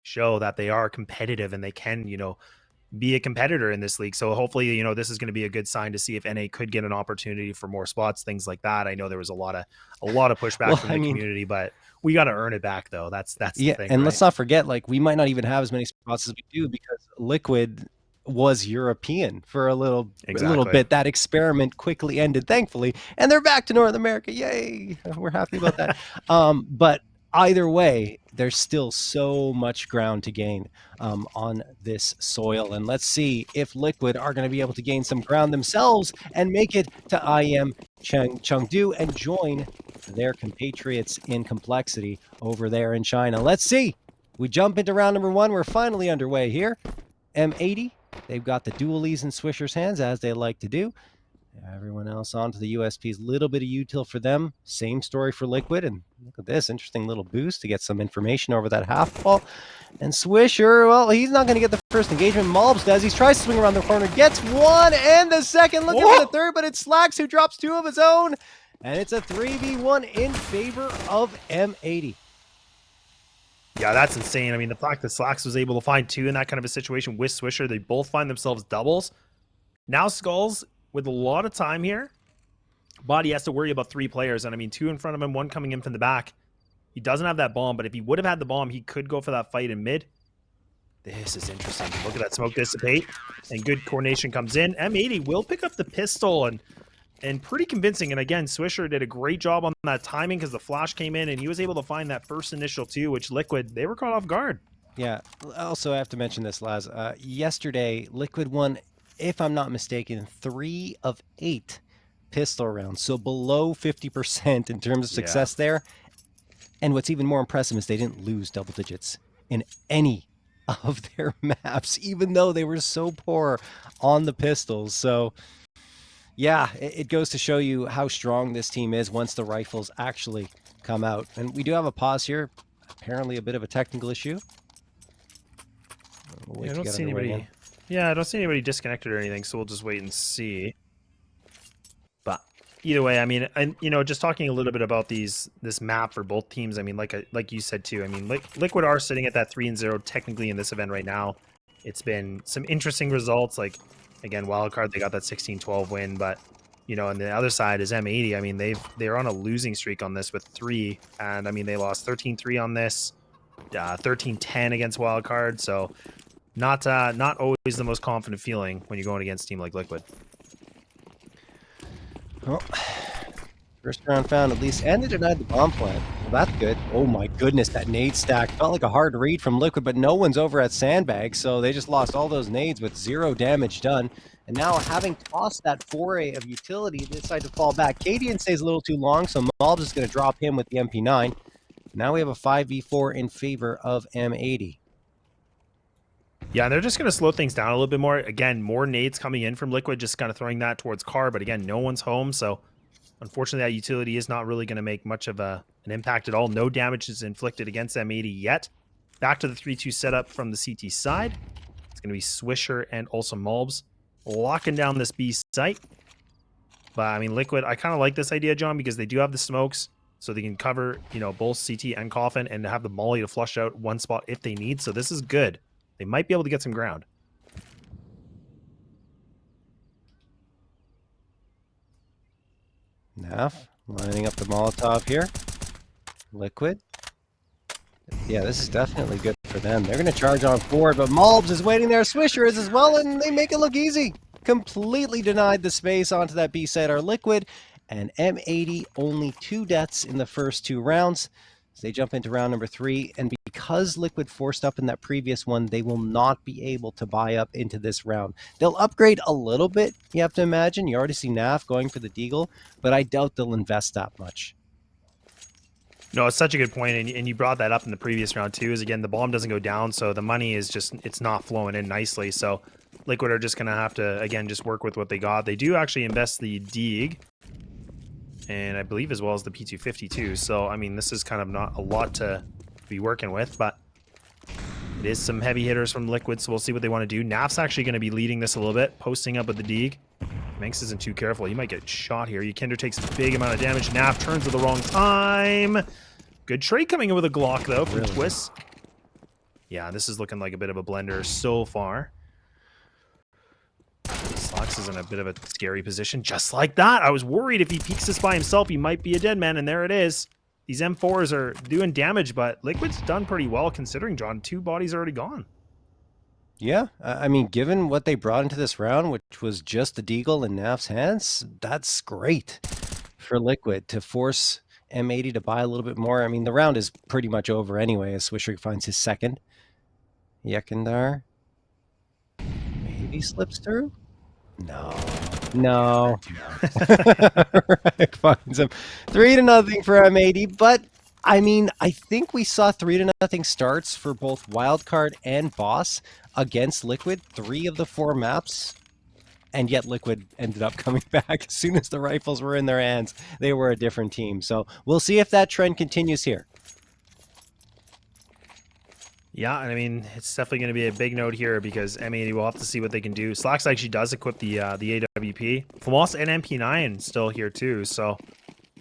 show that they are competitive and they can, be a competitor in this league. So hopefully, this is going to be a good sign to see if NA could get an opportunity for more spots, things like that. I know there was a lot of pushback from the community, but we got to earn it back though. That's the thing. And right? let's not forget, like, we might not even have as many spots as we do because Liquid was European for a little bit. That experiment quickly ended, thankfully, and they're back to North America. Yay! We're happy about that. But either way, there's still so much ground to gain on this soil. And let's see if Liquid are going to be able to gain some ground themselves and make it to IEM Chengdu and join their compatriots in complexity over there in China. Let's see. We jump into round number 1. We're finally underway here. M80, they've got the dualies in Swisher's hands, as they like to do. Everyone else onto the USPs. Little bit of util for them. Same story for Liquid. And look at this interesting little boost to get some information over that half ball. And Swisher, well, he's not going to get the first engagement. malbsMd does. He tries to swing around the corner, gets one and the second. Looking for the third, but it's Slacks who drops 2 of his own. And it's a 3v1 in favor of M80. Yeah, that's insane. I mean, the fact that Slacks was able to find 2 in that kind of a situation with Swisher, they both find themselves doubles. Now Skulls with a lot of time here, but he has to worry about 3 players. And I mean, 2 in front of him, 1 coming in from the back. He doesn't have that bomb, but if he would have had the bomb, he could go for that fight in mid. This is interesting. Look at that smoke dissipate, and good coordination comes in. M80 will pick up the pistol, and pretty convincing. And again, Swisher did a great job on that timing because the flash came in, and he was able to find that first initial 2, which Liquid, they were caught off guard. Yeah, also I have to mention this, Laz. Yesterday, Liquid won, if I'm not mistaken, 3 of 8 pistol rounds, so below 50% in terms of success there. And what's even more impressive is they didn't lose double digits in any of their maps, even though they were so poor on the pistols. So yeah, it goes to show you how strong this team is once the rifles actually come out. And we do have a pause here, apparently a bit of a technical issue. I don't see anybody. Yeah, I don't see anybody disconnected or anything, so we'll just wait and see. But either way, I mean, and just talking a little bit about this map for both teams. I mean, like you said too. I mean, Liquid are sitting at that 3-0 technically in this event right now. It's been some interesting results. Like again, wildcard, they got that 16-12 win, but on the other side is M80. I mean, they're on a losing streak on this with 3, and I mean they lost 13-3 on this, 13-10 against wildcard. So not always the most confident feeling when you're going against a team like Liquid. Well, first round found at least, and they denied the bomb plant. Well, that's good. Oh my goodness, that nade stack felt like a hard read from Liquid, but no one's over at Sandbag, so they just lost all those nades with 0 damage done. And now, having tossed that foray of utility, they decide to fall back. Cadian stays a little too long, so malbsMd is going to drop him with the MP9. Now we have a 5v4 in favor of M80. Yeah, they're just going to slow things down a little bit more. Again, more nades coming in from Liquid, just kind of throwing that towards Car. But again, no one's home, so unfortunately that utility is not really going to make much of an impact at all. No damage is inflicted against M80 yet. Back to the 3-2 setup from the CT side. It's going to be Swisher and also malbsMd locking down this B site. But I mean, Liquid, I kind of like this idea, John, because they do have the smokes, so they can cover, both CT and Coffin, and have the molly to flush out one spot if they need. So this is good. They might be able to get some ground. Naf lining up the Molotov here. Liquid. Yeah, this is definitely good for them. They're going to charge on forward, but malbsMd is waiting there. Swisher is as well, and they make it look easy. Completely denied the space onto that B side are Liquid, and M80 only 2 deaths in the first 2 rounds. So they jump into round number 3, and because Liquid forced up in that previous one, they will not be able to buy up into this round. They'll upgrade a little bit, you have to imagine. You already see Naf going for the Deagle, but I doubt they'll invest that much. No, it's such a good point, and you brought that up in the previous round too, is again, the bomb doesn't go down, so the money is just, it's not flowing in nicely. So Liquid are just going to have to, again, just work with what they got. They do actually invest the Deag, and I believe as well as the P250 too. So, I mean, this is kind of not a lot to be working with, but it is some heavy hitters from Liquid, so we'll see what they want to do. Naf's actually going to be leading this a little bit, posting up with the Deag. maNkz isn't too careful. He might get shot here. Kinder takes a big amount of damage. Naf turns at the wrong time. Good trade coming in with a Glock, though, from twistzz. Yeah, this is looking like a bit of a blender so far. Slox is in a bit of a scary position. Just like that, I was worried if he peeks this by himself, he might be a dead man, and there it is. These M4s are doing damage, but Liquid's done pretty well considering, John. 2 bodies already gone. Yeah, I mean, given what they brought into this round, which was just the Deagle in Naf's hands, that's great for Liquid to force M80 to buy a little bit more. I mean, the round is pretty much over anyway as Swisher finds his second. Yekindar maybe slips through. No. Reck finds him. 3-0 for M80, but I mean, I think we saw 3-0 starts for both Wildcard and Boss against Liquid 3 of the 4 maps, and yet Liquid ended up coming back as soon as the rifles were in their hands. They were a different team. So we'll see if that trend continues here. Yeah, and I mean, it's definitely going to be a big note here because M80 will have to see what they can do. Slox actually does equip the AWP. Famos and MP9 still here too, so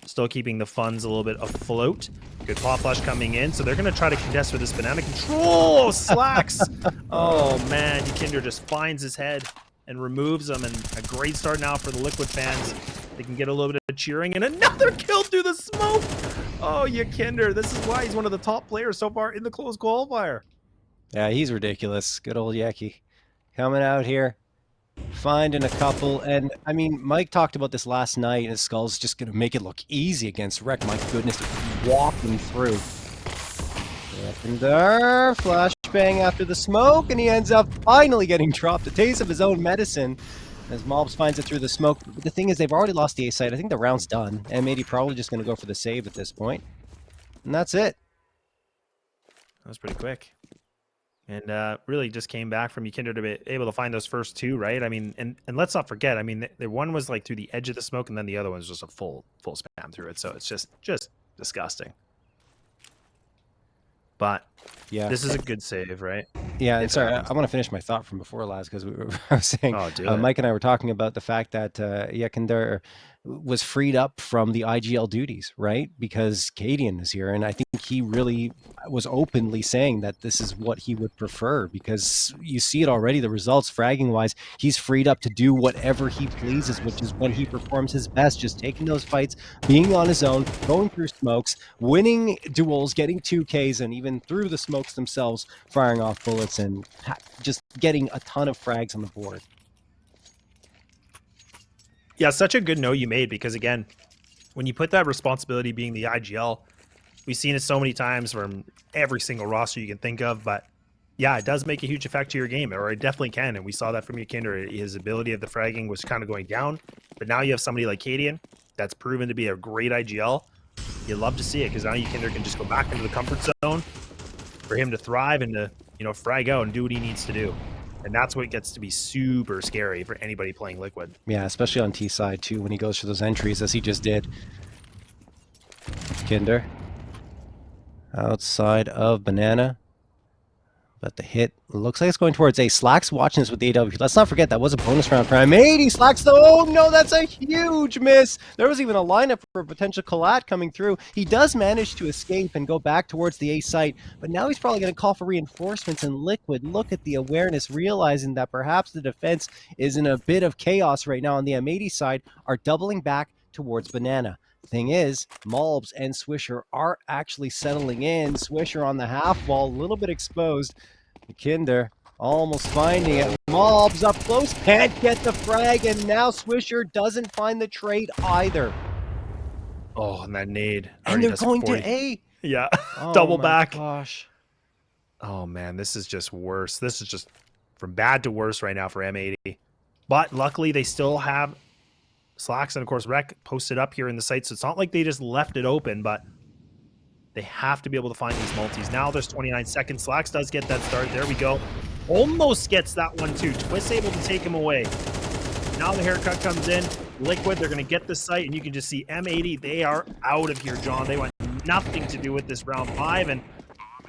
still keeping the funds a little bit afloat. Good pop flash coming in, so they're going to try to contest with this banana control. Slacks! Oh man, Kinder just finds his head and removes him, and a great start now for the Liquid fans. They can get a little bit of cheering, and another kill through the smoke. Oh, Kinder, this is why he's one of the top players so far in the closed qualifier. Yeah, he's ridiculous. Good old Yeki coming out here, finding a couple. And I mean, Mike talked about this last night, and Skull's just going to make it look easy against Reck. My goodness, walking through. And there, flashbang after the smoke, and he ends up finally getting dropped a taste of his own medicine as malbs finds it through the smoke. But the thing is, they've already lost the A site. I think the round's done. M80 probably just going to go for the save at this point. And that's it. That was pretty quick. And really just came back from Kinder to be able to find those first 2, right? I mean, and let's not forget, I mean, the one was like through the edge of the smoke, and then the other one was just a full spam through it. So it's just disgusting. But yeah, this is a good save, right? Yeah, and sorry, I want to finish my thought from before last because I was saying, Mike and I were talking about the fact that Yekindar was freed up from the IGL duties, right? Because Cadian is here, and I think he really was openly saying that this is what he would prefer because you see it already, the results fragging wise, he's freed up to do whatever he pleases, which is when he performs his best, just taking those fights, being on his own, going through smokes, winning duels, getting 2Ks, and even through the smokes themselves, firing off bullets and just getting a ton of frags on the board. Yeah, such a good note you made because, again, when you put that responsibility being the IGL, we've seen it so many times from every single roster you can think of, but yeah, it does make a huge effect to your game, or it definitely can, and we saw that from Kinder. His ability of the fragging was kind of going down, but now you have somebody like Cadian that's proven to be a great IGL. You love to see it because now Kinder can just go back into the comfort zone for him to thrive and to, frag out and do what he needs to do. And that's what gets to be super scary for anybody playing Liquid. Yeah, especially on T side too, when he goes for those entries as he just did. Kinder outside of banana, but the hit looks like it's going towards A. Slack's watching this with the AW. Let's not forget that was a bonus round for M80. Slack's though. Oh no, that's a huge miss. There was even a lineup for a potential collat coming through. He does manage to escape and go back towards the A site, but now he's probably going to call for reinforcements. And Liquid, look at the awareness, realizing that perhaps the defense is in a bit of chaos right now on the M80 side, are doubling back towards banana. Thing is, malbs and Swisher are actually settling in. Swisher on the half wall, a little bit exposed. Kinder almost finding it. malbs up close, can't get the frag, and now Swisher doesn't find the trade either. Oh, and that nade. And they're going to A. Yeah, double back. Gosh. Oh man, this is just worse. This is just from bad to worse right now for M80. But luckily, they still have Slacks and, of course, Reck posted up here in the site, so it's not like they just left it open, but they have to be able to find these multis. Now there's 29 seconds. Slacks does get that start. There we go. Almost gets that one, too. twistzz able to take him away. Now the haircut comes in. Liquid, they're going to get the site, and you can just see M80. They are out of here, John. They want nothing to do with this round 5, and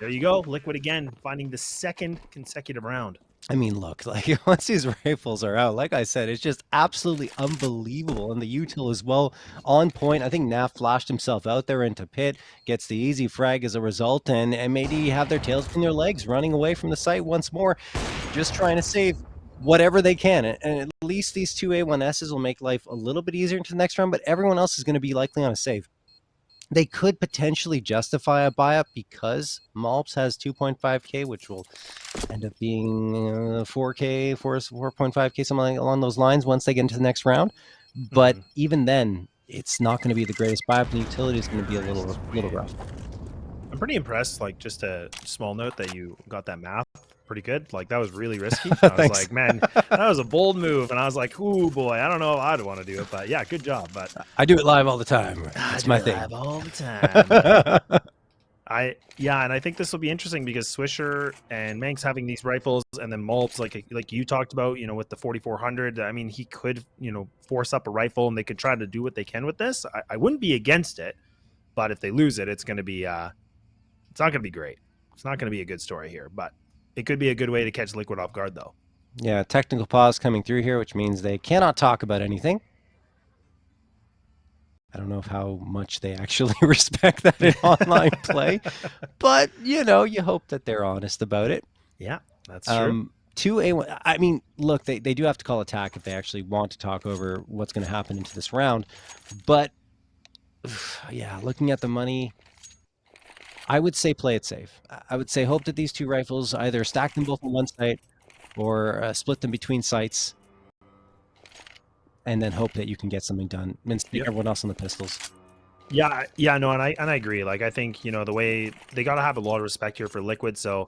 there you go. Liquid again, finding the second consecutive round. I mean, look, like once these rifles are out, like I said, it's just absolutely unbelievable. And the util is well on point. I think Naf flashed himself out there into pit, gets the easy frag as a result, and M80 have their tails between their legs, running away from the site once more, just trying to save whatever they can. And at least these two A1Ss will make life a little bit easier into the next round, but everyone else is going to be likely on a save. They could potentially justify a buy-up because malbs has 2.5k, which will end up being 4k, 4.5k, something along those lines once they get into the next round. But even then, it's not going to be the greatest buy-up. The utility is going to be a little rough. I'm pretty impressed, like, just a small note that you got that map pretty good. Like, that was really risky. I was like, man, that was a bold move. And I was like, ooh, boy, I don't know if I'd want to do it. But yeah, good job. But I do it live all the time. That's my thing. Live all the time. And I think this will be interesting because Swisher and maNkz having these rifles, and then malbs, like you talked about, with the 4400. I mean, he could, force up a rifle, and they could try to do what they can with this. I wouldn't be against it, but if they lose it, it's going to be it's not going to be great. It's not going to be a good story here, but it could be a good way to catch Liquid off guard, though. Yeah, technical pause coming through here, which means they cannot talk about anything. I don't know how much they actually respect that in online play, but, you hope that they're honest about it. Yeah, that's true. 2A1, I mean, look, they do have to call attack if they actually want to talk over what's going to happen into this round. But, yeah, looking at the money, I would say play it safe. I would say hope that these two rifles, either stack them both on one site or split them between sites, and then hope that you can get something done and stick everyone else on the pistols. Yeah, no, and I agree. Like, I think, the way they got to have a lot of respect here for Liquid. So,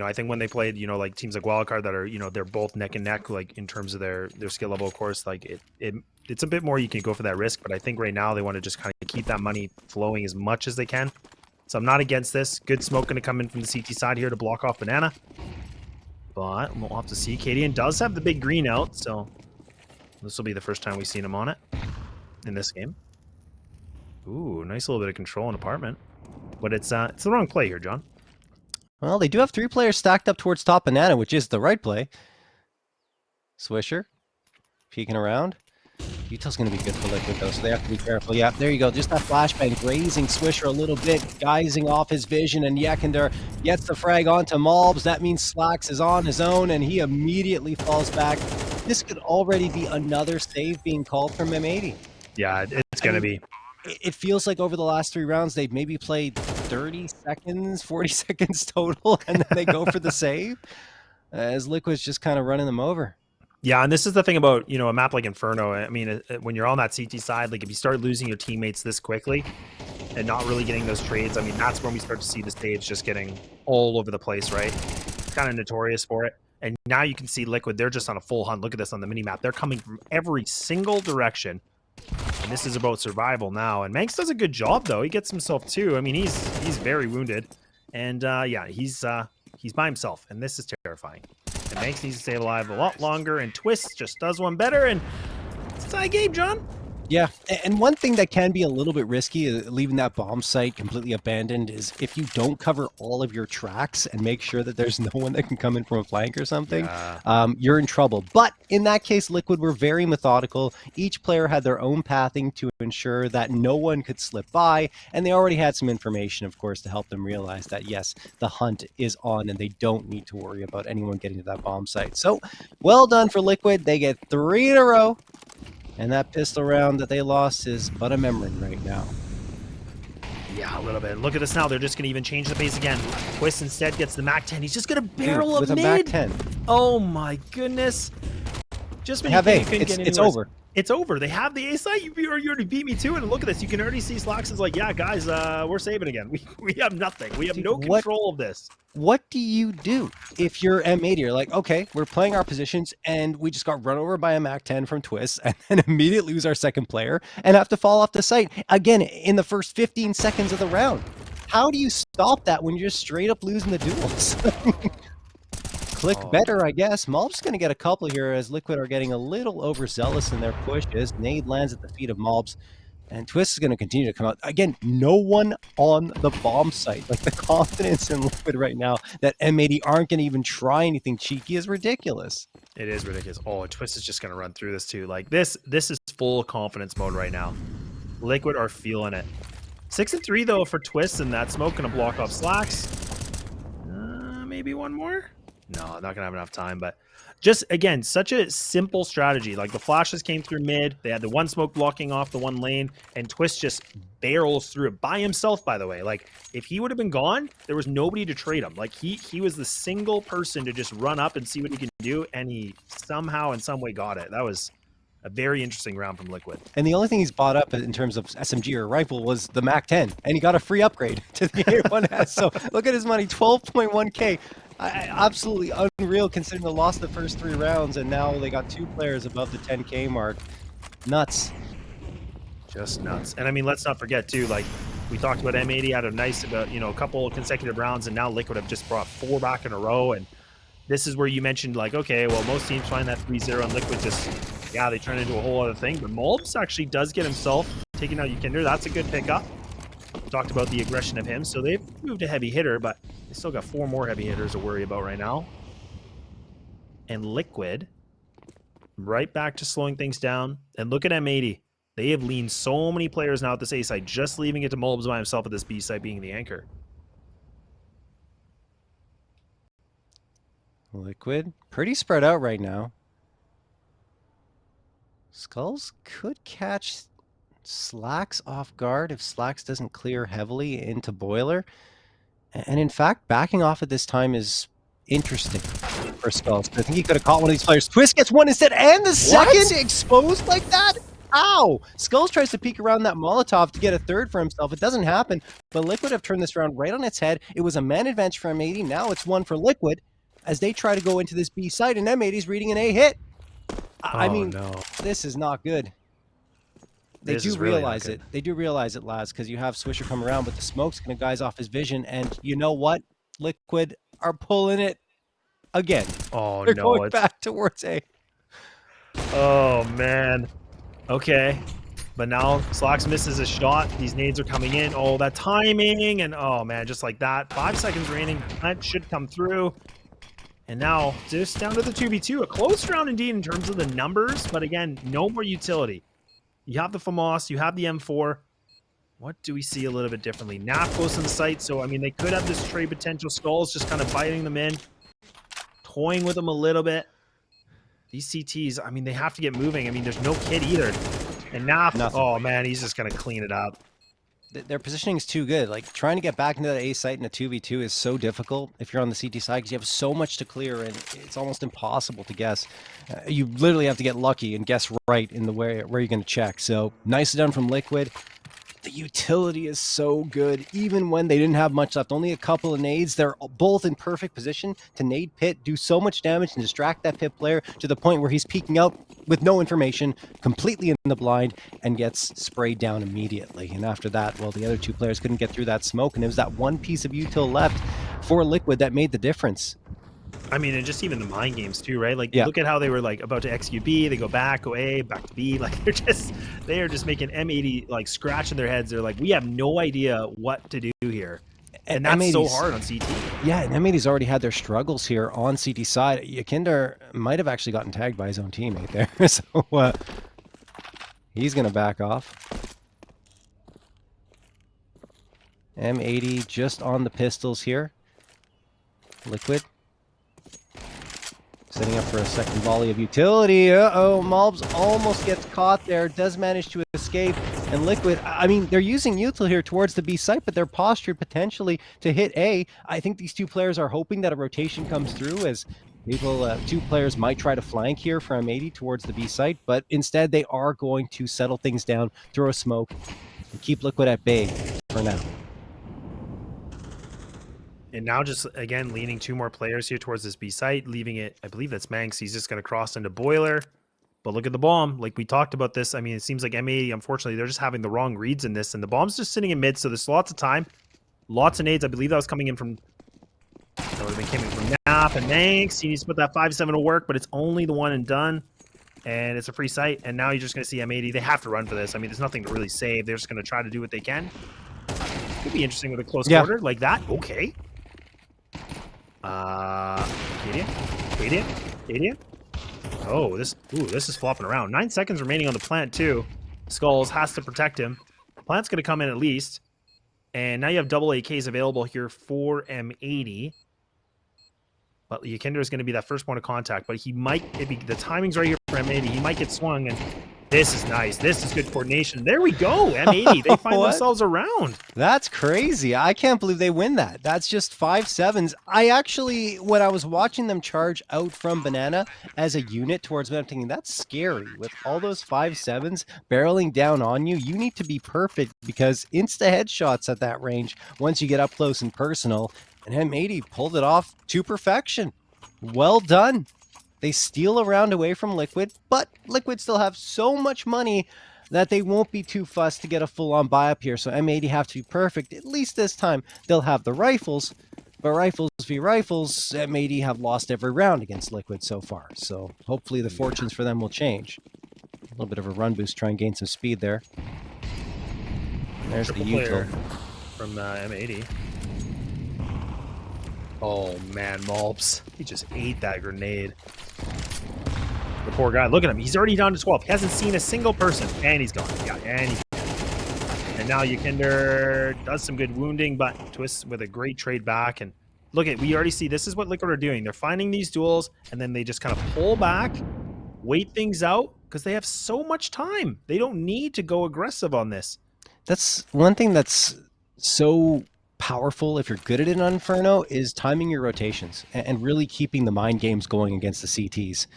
I think when they played, like teams like Wildcard that are, they're both neck and neck, like in terms of their skill level, of course, like it's a bit more you can go for that risk. But I think right now they want to just kind of keep that money flowing as much as they can. So I'm not against this. Good smoke going to come in from the CT side here to block off Banana. But we'll have to see. Cadian does have the big green out, so this will be the first time we've seen him on it in this game. Ooh, nice little bit of control in apartment. But it's the wrong play here, John. Well, they do have 3 players stacked up towards top Banana, which is the right play. Swisher peeking around. Util's going to be good for Liquid, though, so they have to be careful. Yeah, there you go. Just that flashbang grazing Swisher a little bit, guising off his vision, and Yekender gets the frag onto malbs. That means Slacks is on his own, and he immediately falls back. This could already be another save being called from M80. Yeah, it's going to be. It feels like over the last 3 rounds, they've maybe played 30 seconds, 40 seconds total, and then they go for the save, as Liquid's just kind of running them over. Yeah, and this is the thing about, a map like Inferno. I mean, when you're on that CT side, like if you start losing your teammates this quickly and not really getting those trades, I mean, that's when we start to see the stage just getting all over the place, right? It's kind of notorious for it. And now you can see Liquid, they're just on a full hunt. Look at this on the mini-map. They're coming from every single direction. And this is about survival now. And maNkz does a good job, though. He gets himself, too. I mean, he's very wounded. And, yeah, he's by himself. And this is terrifying. And maNkz needs to stay alive a lot longer, and twistzz just does one better, and it's a tie game, John. Yeah, and one thing that can be a little bit risky, leaving that bomb site completely abandoned, is if you don't cover all of your tracks and make sure that there's no one that can come in from a flank or something, you're in trouble. But in that case, Liquid were very methodical. Each player had their own pathing to ensure that no one could slip by, and they already had some information, of course, to help them realize that, yes, the hunt is on and they don't need to worry about anyone getting to that bomb site. So, well done for Liquid. They get 3 in a row. And that pistol round that they lost is but a memory right now. Yeah, a little bit. Look at this now. They're just going to even change the pace again. twistzz instead gets the MAC-10. He's just going to barrel with a mid. MAC-10. Oh, my goodness. Just when have you A. couldn't get It's anywhere. over. It's over. They have the A site. You already beat me to it. And look at this. You can already see Slacks is like, yeah, guys, we're saving again. We have nothing. We have no control of this. What do you do if you're M80? You're like, okay, we're playing our positions, and we just got run over by a MAC-10 from twistzz, and then immediately lose our second player and have to fall off the site again in the first 15 seconds of the round. How do you stop that when you're just straight up losing the duels? Click better, I guess. malbs's going to get a couple here as Liquid are getting a little overzealous in their pushes. Nade lands at the feet of malbs. And twistzz is going to continue to come out. Again, no one on the bomb site. Like, the confidence in Liquid right now that M80 aren't going to even try anything cheeky is ridiculous. It is ridiculous. Oh, twistzz is just going to run through this too. Like, this is full confidence mode right now. Liquid are feeling it. 6-3 though for twistzz, and that smoke going to block off slacks. Maybe one more? No, not going to have enough time, but just, again, such a simple strategy. Like, the flashes came through mid. They had the one smoke blocking off the one lane, and twistzz just barrels through it by himself, by the way. Like, if he would have been gone, there was nobody to trade him. Like, he was the single person to just run up and see what he can do, and he somehow in some way got it. That was a very interesting round from Liquid. And the only thing he's bought up in terms of SMG or rifle was the MAC-10, and he got a free upgrade to the A1S. So look at his money, 12.1K. Absolutely unreal considering the loss of the first 3 rounds, and now they got 2 players above the 10K mark. Nuts. Just nuts. And I mean, let's not forget too, like, we talked about M80 had a nice, a couple consecutive rounds, and now Liquid have just brought 4 back in a row. And this is where you mentioned, like, okay, well, most teams find that 3-0, and Liquid just, yeah, they turn into a whole other thing. But malbs actually does get himself taking out Yukinder. That's a good pickup. We talked about the aggression of him, so they've moved a heavy hitter, but they still got 4 more heavy hitters to worry about right now. And Liquid, right back to slowing things down. And look at M80. They have leaned so many players now at this A site, just leaving it to malbs by himself at this B site being the anchor. Liquid, pretty spread out right now. Skulls could catch Slacks off guard if Slacks doesn't clear heavily into Boiler. And in fact, backing off at this time is interesting for Skulls. I think he could have caught one of these players. twistzz gets one instead, and the second exposed like that? Ow! Skulls tries to peek around that Molotov to get a third for himself. It doesn't happen, but Liquid have turned this round right on its head. It was a man advantage for M80. Now it's one for Liquid as they try to go into this B site, and M80's reading an A hit. I mean, no. This is not good. They do realize it. They do realize it, lads, because you have Swisher come around, but the smoke's going to guys off his vision, and you know what? Liquid are pulling it again. Oh, They're no. going back towards A. Oh, man. Okay. But now Slacks misses a shot. These nades are coming in. Oh, that timing. And, oh, man, just like that. 5 seconds remaining. That should come through. And now just down to the 2v2. A close round indeed in terms of the numbers. But, again, no more utility. You have the FAMAS, you have the M4. What do we see a little bit differently? Nap close in the sight, so I mean they could have this trade potential. Skulls just kind of biting them in, toying with them a little bit. These CTs, I mean, they have to get moving. I mean, there's no kid either. And Nap, oh man, he's just gonna clean it up. Their positioning is too good. Like, trying to get back into that A site in a 2v2 is so difficult if you're on the CT side because you have so much to clear and it's almost impossible to guess. You literally have to get lucky and guess right in the where you're going to check. So, nicely done from Liquid. The utility is so good, even when they didn't have much left. Only a couple of nades. They're both in perfect position to nade Pit, do so much damage, and distract that Pit player to the point where he's peeking out with no information, completely in the blind, and gets sprayed down immediately. And after that, well, the other 2 players couldn't get through that smoke, and it was that one piece of util left for Liquid that made the difference. I mean, and just even the mind games too, right? Like, look at how they were like about to execute B, they go back, go A, back to B. Like, they are just making M80 like scratching their heads. They're like, we have no idea what to do here. And that's so hard on CT. Yeah, and M80's already had their struggles here on CT side. Yukinder might have actually gotten tagged by his own teammate there. So he's going to back off. M80 just on the pistols here. Liquid setting up for a second volley of utility. Uh-oh, malbs almost gets caught there, does manage to escape. And Liquid, I mean, they're using util here towards the B site, but they're postured potentially to hit A. I think these 2 players are hoping that a rotation comes through as people, 2 players might try to flank here from M80 towards the B site, but instead they are going to settle things down, throw a smoke, and keep Liquid at bay for now. And now just, again, leaning 2 more players here towards this B site, leaving it, I believe that's maNkz. He's just going to cross into Boiler. But look at the bomb. Like, we talked about this. I mean, it seems like M80, unfortunately, they're just having the wrong reads in this. And the bomb's just sitting in mid, so there's lots of time. Lots of nades. I believe that was coming in from... That would have been coming from Nap and maNkz. He needs to put that 5-7 to work, but it's only the one and done. and it's a free site. And now you're just going to see M80. They have to run for this. I mean, there's nothing to really save. They're just going to try to do what they can. Could be interesting with a close quarter like that. Okay. Canadian. Oh, this is flopping around. 9 seconds remaining on the plant too. Skulls has to protect him. Plant's going to come in at least. And now you have double AKs available here for M80. But Yakinder is going to be that first point of contact. But he might, the timing's right here for M80. He might get swung. And this is nice. This is good coordination. There we go. M80. They find themselves around. That's crazy. I can't believe they win that. That's just 5-7s. I actually, when I was watching them charge out from Banana as a unit towards me, I'm thinking that's scary. With all those 5-7s barreling down on you, you need to be perfect because insta headshots at that range once you get up close and personal. And M80 pulled it off to perfection. Well done. They steal a round away from Liquid, but Liquid still have so much money that they won't be too fussed to get a full-on buy-up here. So M80 have to be perfect. At least this time, they'll have the rifles. But rifles v rifles, M80 have lost every round against Liquid so far. So hopefully the fortunes for them will change. A little bit of a run boost, try and gain some speed there. And there's Triple the util from M80. Oh man, malbs. He just ate that grenade. The poor guy. Look at him. He's already down to 12. He hasn't seen a single person. And he's gone. Yeah, and now Yakinder does some good wounding, but twistzz with a great trade back. And look at, we already see this is what Liquid are doing. They're finding these duels, and then they just kind of pull back, wait things out, because they have so much time. They don't need to go aggressive on this. That's one thing that's so powerful if you're good at it on Inferno is timing your rotations and really keeping the mind games going against the CTs.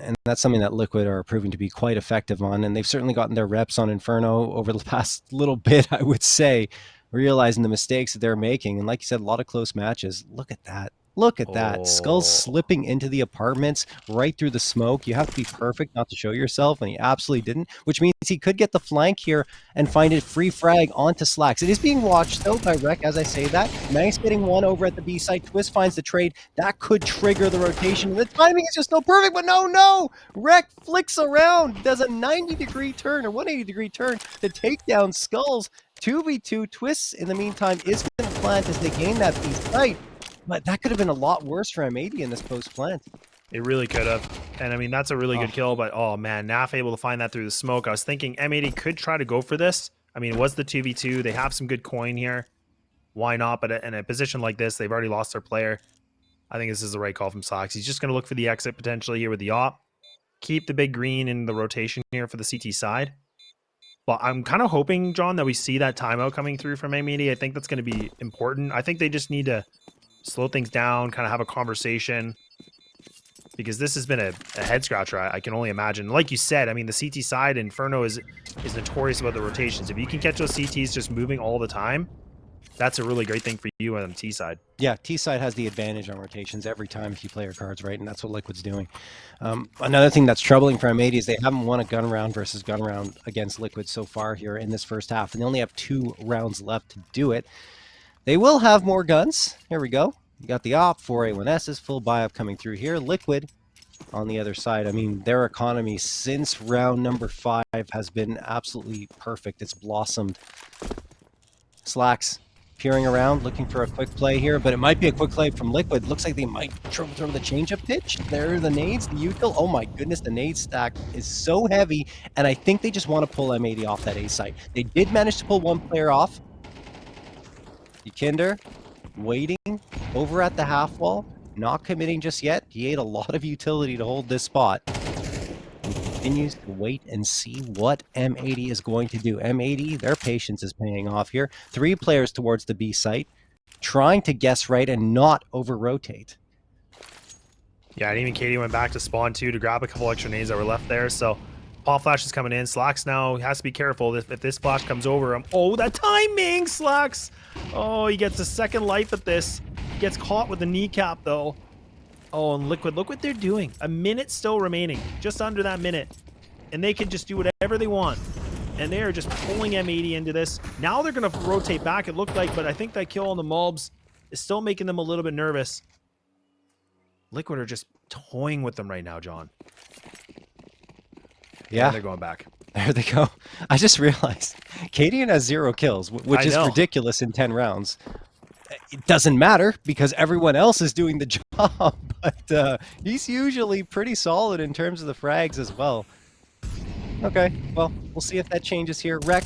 And that's something that Liquid are proving to be quite effective on. And they've certainly gotten their reps on Inferno over the past little bit, I would say, realizing the mistakes that they're making. And like you said, a lot of close matches. Look at that. Look at that. Skulls slipping into the apartments right through the smoke. You have to be perfect not to show yourself, and he absolutely didn't, which means he could get the flank here and find a free frag onto Slacks. It is being watched, though, by Reck, as I say that. maNkz getting one over at the B side. twistzz finds the trade. That could trigger the rotation. And the timing is just so perfect, but no! Reck flicks around, does a 90-degree turn, or 180-degree turn to take down Skulls. 2v2. twistzz, in the meantime, is going to plant as they gain that B site. But that could have been a lot worse for M80 in this post-plant. It really could have. And I mean, that's a really good kill, but oh man, Naf able to find that through the smoke. I was thinking M80 could try to go for this. I mean, it was the 2v2. They have some good coin here. Why not? But in a position like this, they've already lost their player. I think this is the right call from Slacks. He's just going to look for the exit potentially here with the op. Keep the big green in the rotation here for the CT side. Well, I'm kind of hoping, John, that we see that timeout coming through from M80. I think that's going to be important. I think they just need to slow things down, kind of have a conversation, because this has been a head scratcher. I can only imagine. Like you said, I mean, the CT side, Inferno is notorious about the rotations. If you can catch those CTs just moving all the time, that's a really great thing for you on the T side. Yeah, T side has the advantage on rotations every time if you play your cards right, and that's what Liquid's doing. Another thing that's troubling for M80 is they haven't won a gun round versus gun round against Liquid so far here in this first half, and they only have 2 rounds left to do it. They will have more guns. Here we go. You got the op, 4 A1Ss, full buy-up coming through here. Liquid on the other side. I mean, their economy since round number 5 has been absolutely perfect. It's blossomed. Slacks peering around, looking for a quick play here, but it might be a quick play from Liquid. Looks like they might throw the change-up pitch. There are the nades, the util. Oh my goodness, the nade stack is so heavy, and I think they just want to pull M80 off that A site. They did manage to pull one player off. Yakinder waiting over at the half wall, not committing just yet. He ate a lot of utility to hold this spot. He continues to wait and see what M80 is going to do. M80, their patience is paying off here. 3 players towards the B site, trying to guess right and not over-rotate. Yeah, and even Katie went back to spawn too to grab a couple extra nades that were left there, so Paul Flash is coming in. Slacks now has to be careful if this flash comes over him. Oh, that timing, Slacks! Oh, he gets a second life at this. He gets caught with the kneecap, though. Oh, and Liquid, look what they're doing. A minute still remaining, just under that minute. And they can just do whatever they want. And they are just pulling M80 into this. Now they're going to rotate back, it looked like, but I think that kill on the malbs is still making them a little bit nervous. Liquid are just toying with them right now, John. Yeah. And they're going back. There they go. I just realized Cadian has 0 kills, which is ridiculous in 10 rounds. It doesn't matter because everyone else is doing the job, but he's usually pretty solid in terms of the frags as well. Okay, well, we'll see if that changes here. Reck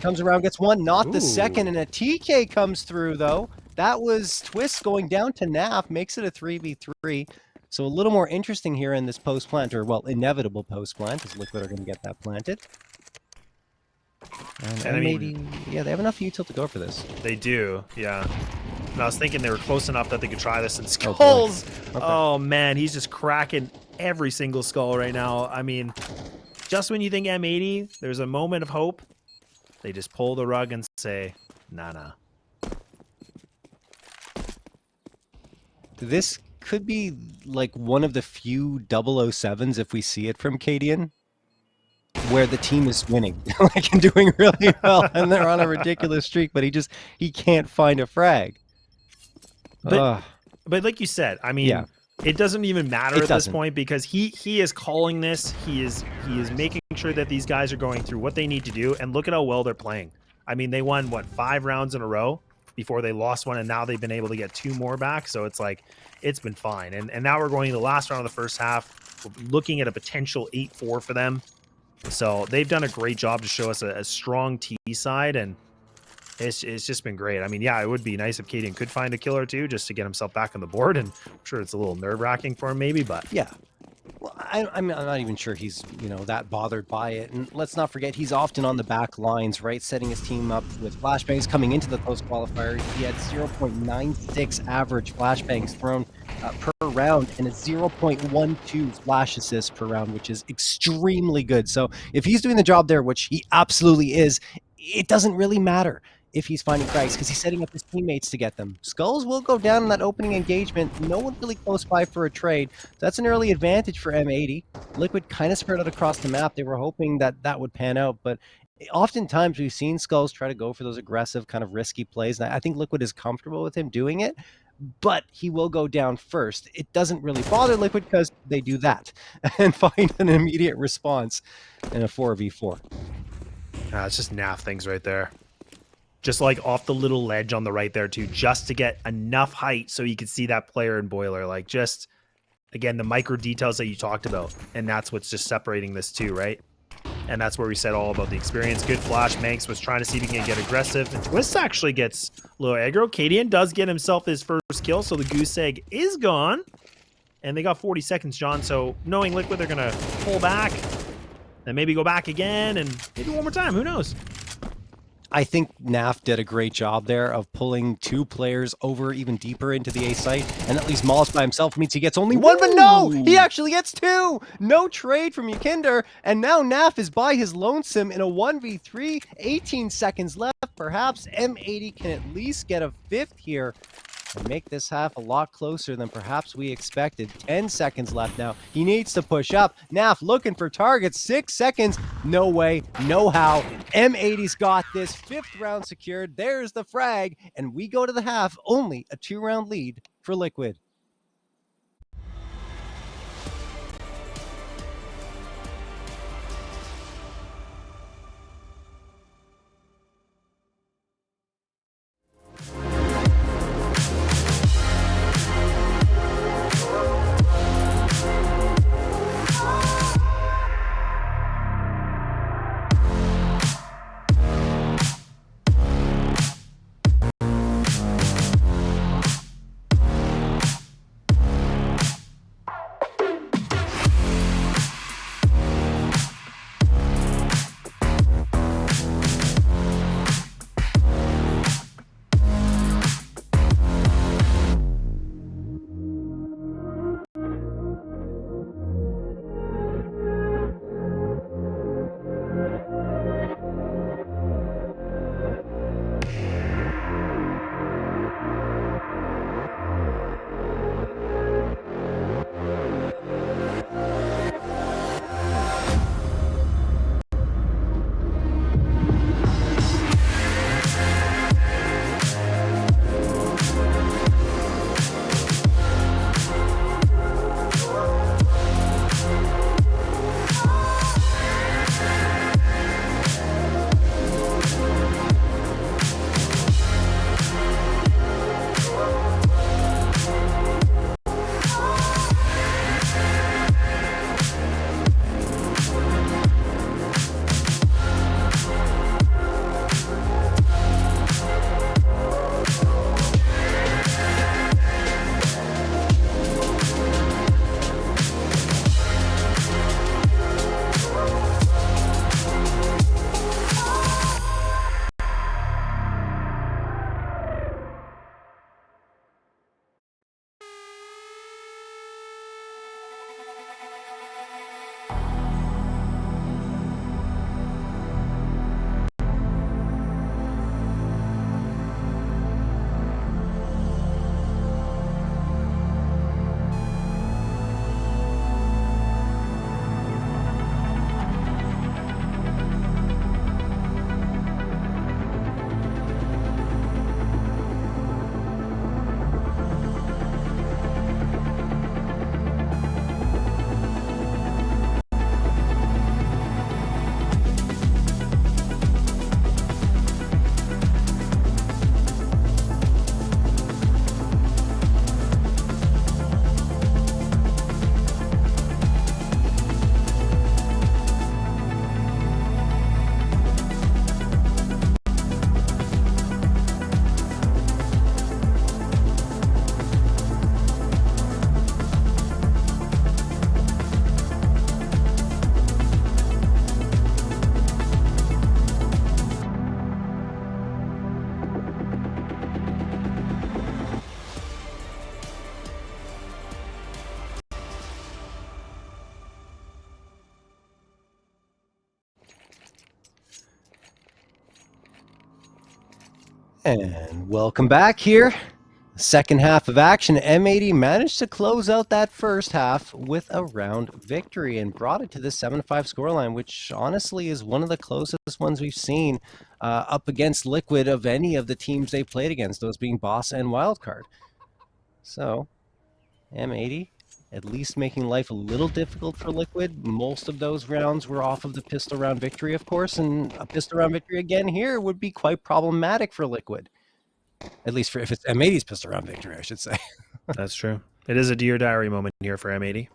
comes around, gets one, not the second, and a TK comes through, though. That was twistzz going down to Naf, makes it a 3v3. So a little more interesting here in this post-plant, or, well, inevitable post-plant, as Liquid are going to get that planted. And I mean, yeah, they have enough util to go for this. They do, yeah. And I was thinking they were close enough that they could try this in skulls. Oh man, he's just cracking every single skull right now. I mean, just when you think M80, there's a moment of hope. They just pull the rug and say, nah. This could be like one of the few 007s, if we see it from Cadian, where the team is winning, like and doing really well, and they're on a ridiculous streak, but he can't find a frag. But like you said, I mean, it doesn't even matter at this point because he is calling this. He is making sure that these guys are going through what they need to do, and look at how well they're playing. I mean, they won what 5 rounds in a row before they lost one, and now they've been able to get 2 more back. So it's like it's been fine. And now we're going to the last round of the first half. We're looking at a potential 8-4 for them. So they've done a great job to show us a strong T side, and it's just been great. I mean, yeah, it would be nice if Cadian could find a kill or two just to get himself back on the board, and I'm sure it's a little nerve-wracking for him maybe, but... Yeah. Well, I'm not even sure he's, that bothered by it. And let's not forget, he's often on the back lines, right? Setting his team up with flashbangs coming into the post qualifier. He had 0.96 average flashbangs thrown per round and a 0.12 flash assists per round, which is extremely good. So if he's doing the job there, which he absolutely is, it doesn't really matter if he's finding frags because he's setting up his teammates to get them. Skulls will go down in that opening engagement. No one really close by for a trade. That's an early advantage for M80. Liquid kind of spread out across the map. They were hoping that that would pan out, but oftentimes we've seen Skulls try to go for those aggressive kind of risky plays. And I think Liquid is comfortable with him doing it, but he will go down first. It doesn't really bother Liquid because they do that and find an immediate response in a 4v4. It's just naff things right there. Just like off the little ledge on the right there too, just to get enough height so you can see that player in boiler. Like just, again, the micro details that you talked about. And that's what's just separating this too, right? And that's where we said all about the experience. Good flash. maNkz was trying to see if he can get aggressive. And twistzz actually gets a little aggro. Cadian does get himself his first kill, so the goose egg is gone. And they got 40 seconds, John. So knowing Liquid, they're going to pull back. Then maybe go back again and maybe one more time. Who knows? I think Naf did a great job there of pulling 2 players over even deeper into the A site, and at least malbs by himself means he gets only 1, but no! He actually gets 2! No trade from Yukinder, and now Naf is by his lonesome in a 1v3, 18 seconds left. Perhaps M80 can at least get a 5th here and make this half a lot closer than perhaps we expected. 10 seconds left now. He needs to push up. Naf looking for targets. 6 seconds. No way, no how. M80's got this. 5th round secured. There's the frag. And we go to the half. Only a 2-round lead for Liquid. And welcome back here. Second half of action. M80 managed to close out that first half with a round victory and brought it to the 7-5 scoreline, which honestly is one of the closest ones we've seen up against Liquid of any of the teams they played against, those being Boss and Wildcard. So M80 at least making life a little difficult for Liquid. Most of those rounds were off of the pistol round victory, of course, and a pistol round victory again here would be quite problematic for Liquid. At least for if it's M80's pistol round victory, I should say. That's true. It is a dear diary moment here for M80.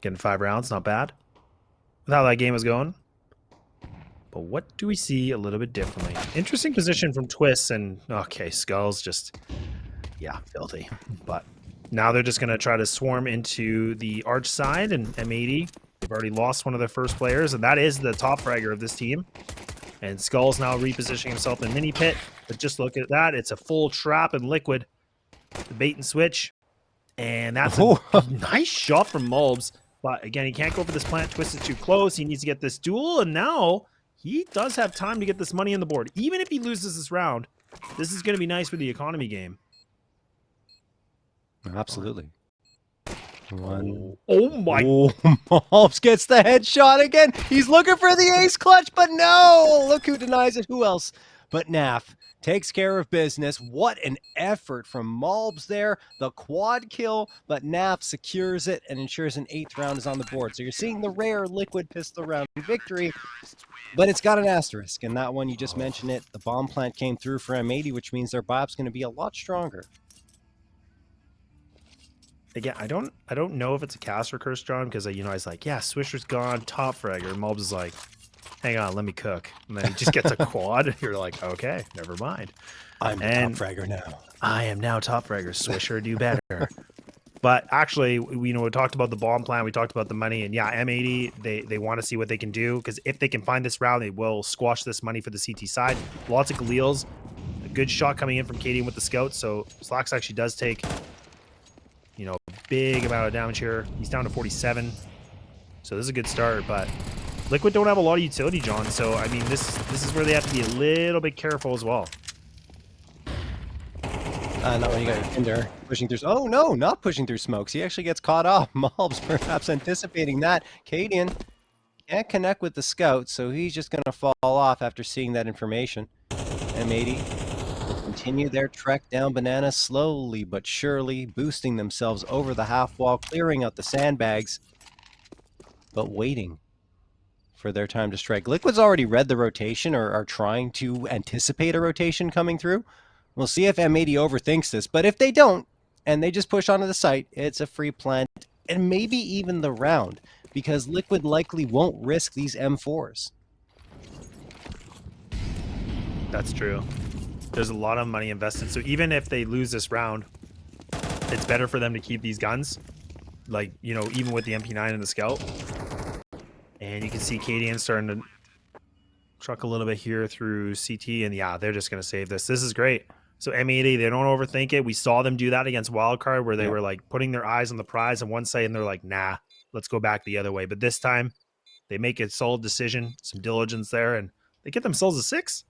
Getting 5 rounds, not bad. With how that game was going. But what do we see a little bit differently? Interesting position from twistzz and, okay, Skull's just, yeah, filthy. But now they're just going to try to swarm into the arch side, and M80, they've already lost one of their first players, and that is the top fragger of this team. And Skull's now repositioning himself in mini pit. But just look at that. It's a full trap and Liquid. The bait and switch. And that's a nice shot from malbsMd. But again, he can't go for this plant. twistzz is too close. He needs to get this duel. And now he does have time to get this money on the board. Even if he loses this round, this is going to be nice for the economy game. Absolutely. One. Oh my. Oh, malbsMd gets the headshot again. He's looking for the ace clutch, but no. Look who denies it. Who else but Naf takes care of business. What an effort from malbsMd there. The quad kill, but Naf secures it and ensures an 8th round is on the board. So you're seeing the rare Liquid pistol round victory, but it's got an asterisk. And that one, you just mentioned it. The bomb plant came through for M80, which means their buyup's going to be a lot stronger. Again, I don't know if it's a caster curse, John, because I was like, yeah, Swisher's gone, top fragger. And malbsMd is like, hang on, let me cook. And then he just gets a quad, and you're like, okay, never mind. I'm the top fragger now. I am now top fragger. Swisher, do better. But actually, we talked about the bomb plan, we talked about the money, and yeah, M80, they want to see what they can do, because if they can find this round, they will squash this money for the CT side. Lots of Galeals, a good shot coming in from Cadian with the scout, so Slacks actually does take, a big amount of damage here. He's down to 47, so this is a good start, but Liquid don't have a lot of utility, John, so I mean, this is where they have to be a little bit careful as well. Not when you got your Kinder pushing through. Oh no, not pushing through smokes. He actually gets caught off. malbsMd perhaps anticipating that. Cadian can't connect with the scout, so he's just going to fall off after seeing that information. M80 will continue their trek down banana slowly but surely, boosting themselves over the half wall, clearing out the sandbags, but waiting for their time to strike. Liquid's already read the rotation or are trying to anticipate a rotation coming through. We'll see if M80 overthinks this, but if they don't, and they just push onto the site, it's a free plant, and maybe even the round, because Liquid likely won't risk these M4s. That's true. There's a lot of money invested, so even if they lose this round, it's better for them to keep these guns, like, even with the MP9 and the scout. And you can see Cadian starting to truck a little bit here through CT, and yeah, they're just going to save this. This is great. So M80, they don't overthink it. We saw them do that against Wildcard, where they were like putting their eyes on the prize on one side, and they're like, nah, let's go back the other way. But this time, they make a solid decision, some diligence there, and they get themselves a 6.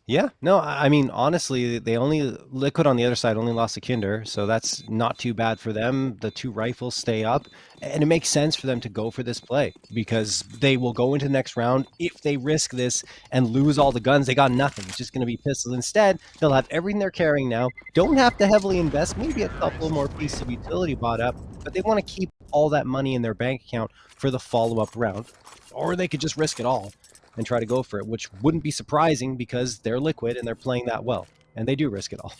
Yeah, no, I mean, honestly, Liquid on the other side only lost a Kinder, so that's not too bad for them. The 2 rifles stay up, and it makes sense for them to go for this play, because they will go into the next round. If they risk this and lose all the guns, they got nothing. It's just going to be pistols. Instead, they'll have everything they're carrying now, don't have to heavily invest, maybe a couple more pieces of utility bought up, but they want to keep all that money in their bank account for the follow-up round, or they could just risk it all and try to go for it, which wouldn't be surprising because they're Liquid and they're playing that well, and they do risk it all.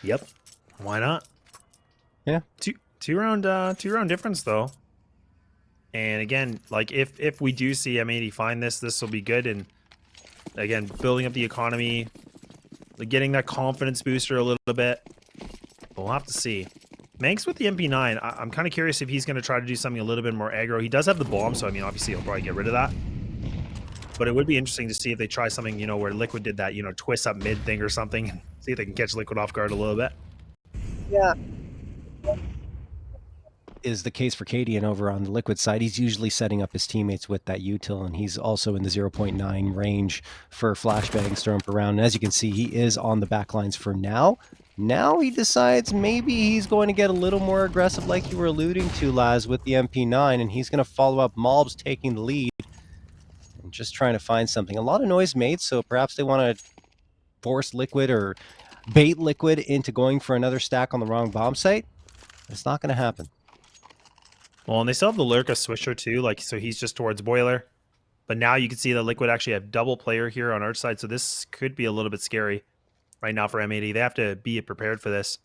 Yep, why not? Yeah, two round difference though. And again, like if we do see M80 find this will be good. And again, building up the economy, like getting that confidence booster a little bit. We'll have to see. maNkz with the MP9, I'm kind of curious if he's going to try to do something a little bit more aggro. He does have the bomb, so I mean, obviously he'll probably get rid of that. But it would be interesting to see if they try something, where Liquid did that, twist up mid thing or something. And see if they can catch Liquid off guard a little bit. Yeah. is the case for Cadian over on the Liquid side. He's usually setting up his teammates with that util, and he's also in the 0.9 range for flashbangs thrown per round. And as you can see, he is on the back lines for now. Now he decides maybe he's going to get a little more aggressive like you were alluding to, Laz, with the MP9, and he's going to follow up malbs taking the lead and just trying to find something. A lot of noise made, so perhaps they want to force Liquid or bait Liquid into going for another stack on the wrong bomb site. It's not going to happen. Well, and they still have the lurk of Swisher too, like, so he's just towards Boiler. But now you can see that Liquid actually have double player here on our side, so this could be a little bit scary right now for M80. They have to be prepared for this.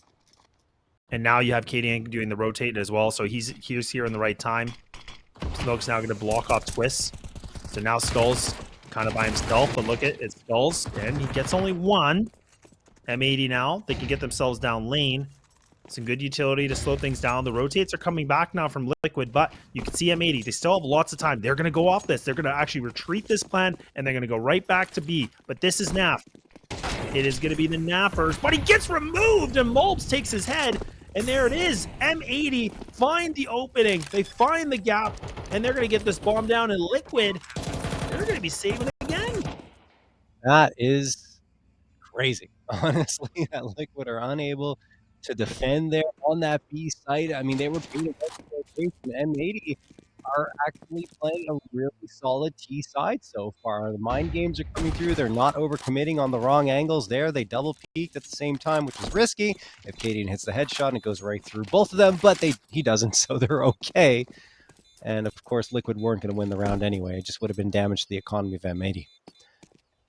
And now you have Cadian doing the rotate as well, so he's here in the right time. Smoke's now going to block off twistzz. So now Skull's kind of by himself, but look at it's Skulls, and he gets only one. M80 now, they can get themselves down lane. Some good utility to slow things down. The rotates are coming back now from Liquid, but you can see M80. They still have lots of time. They're going to go off this. They're going to actually retreat this plan, and they're going to go right back to B. But this is NAF. It is going to be the NAFers, but he gets removed, and malbs takes his head. And there it is. M80 find the opening. They find the gap, and they're going to get this bomb down. And Liquid, they're going to be saving it again. That is crazy. Honestly, that Liquid are unable to defend there on that B site. I mean, they were beating rotation. M80 are actually playing a really solid T side so far. The mind games are coming through. They're not overcommitting on the wrong angles there. They double peaked at the same time, which is risky. If Cadian hits the headshot, and it goes right through both of them, but he doesn't, so they're okay. And of course, Liquid weren't going to win the round anyway. It just would have been damage to the economy of M80.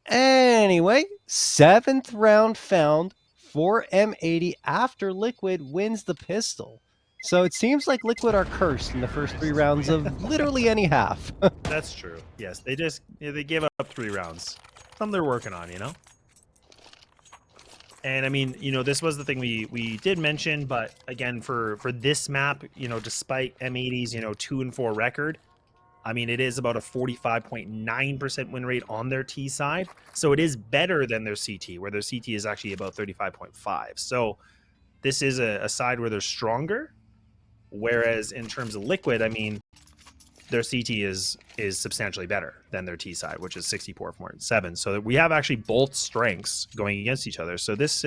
Anyway, 7th round found for M80 after Liquid wins the pistol. So it seems like Liquid are cursed in the first 3 rounds of literally any half. That's true. Yes, they just they gave up 3 rounds. Something they're working on, you know? And I mean, you know, this was the thing we did mention, but again, for this map, you know, despite M80's, you know, 2-4 record, I mean, it is about a 45.9% win rate on their T side. So it is better than their CT, where their CT is actually about 35.5. So this is a side where they're stronger. Whereas in terms of Liquid, I mean, their CT is substantially better than their T side, which is 64.7. So we have actually both strengths going against each other. So this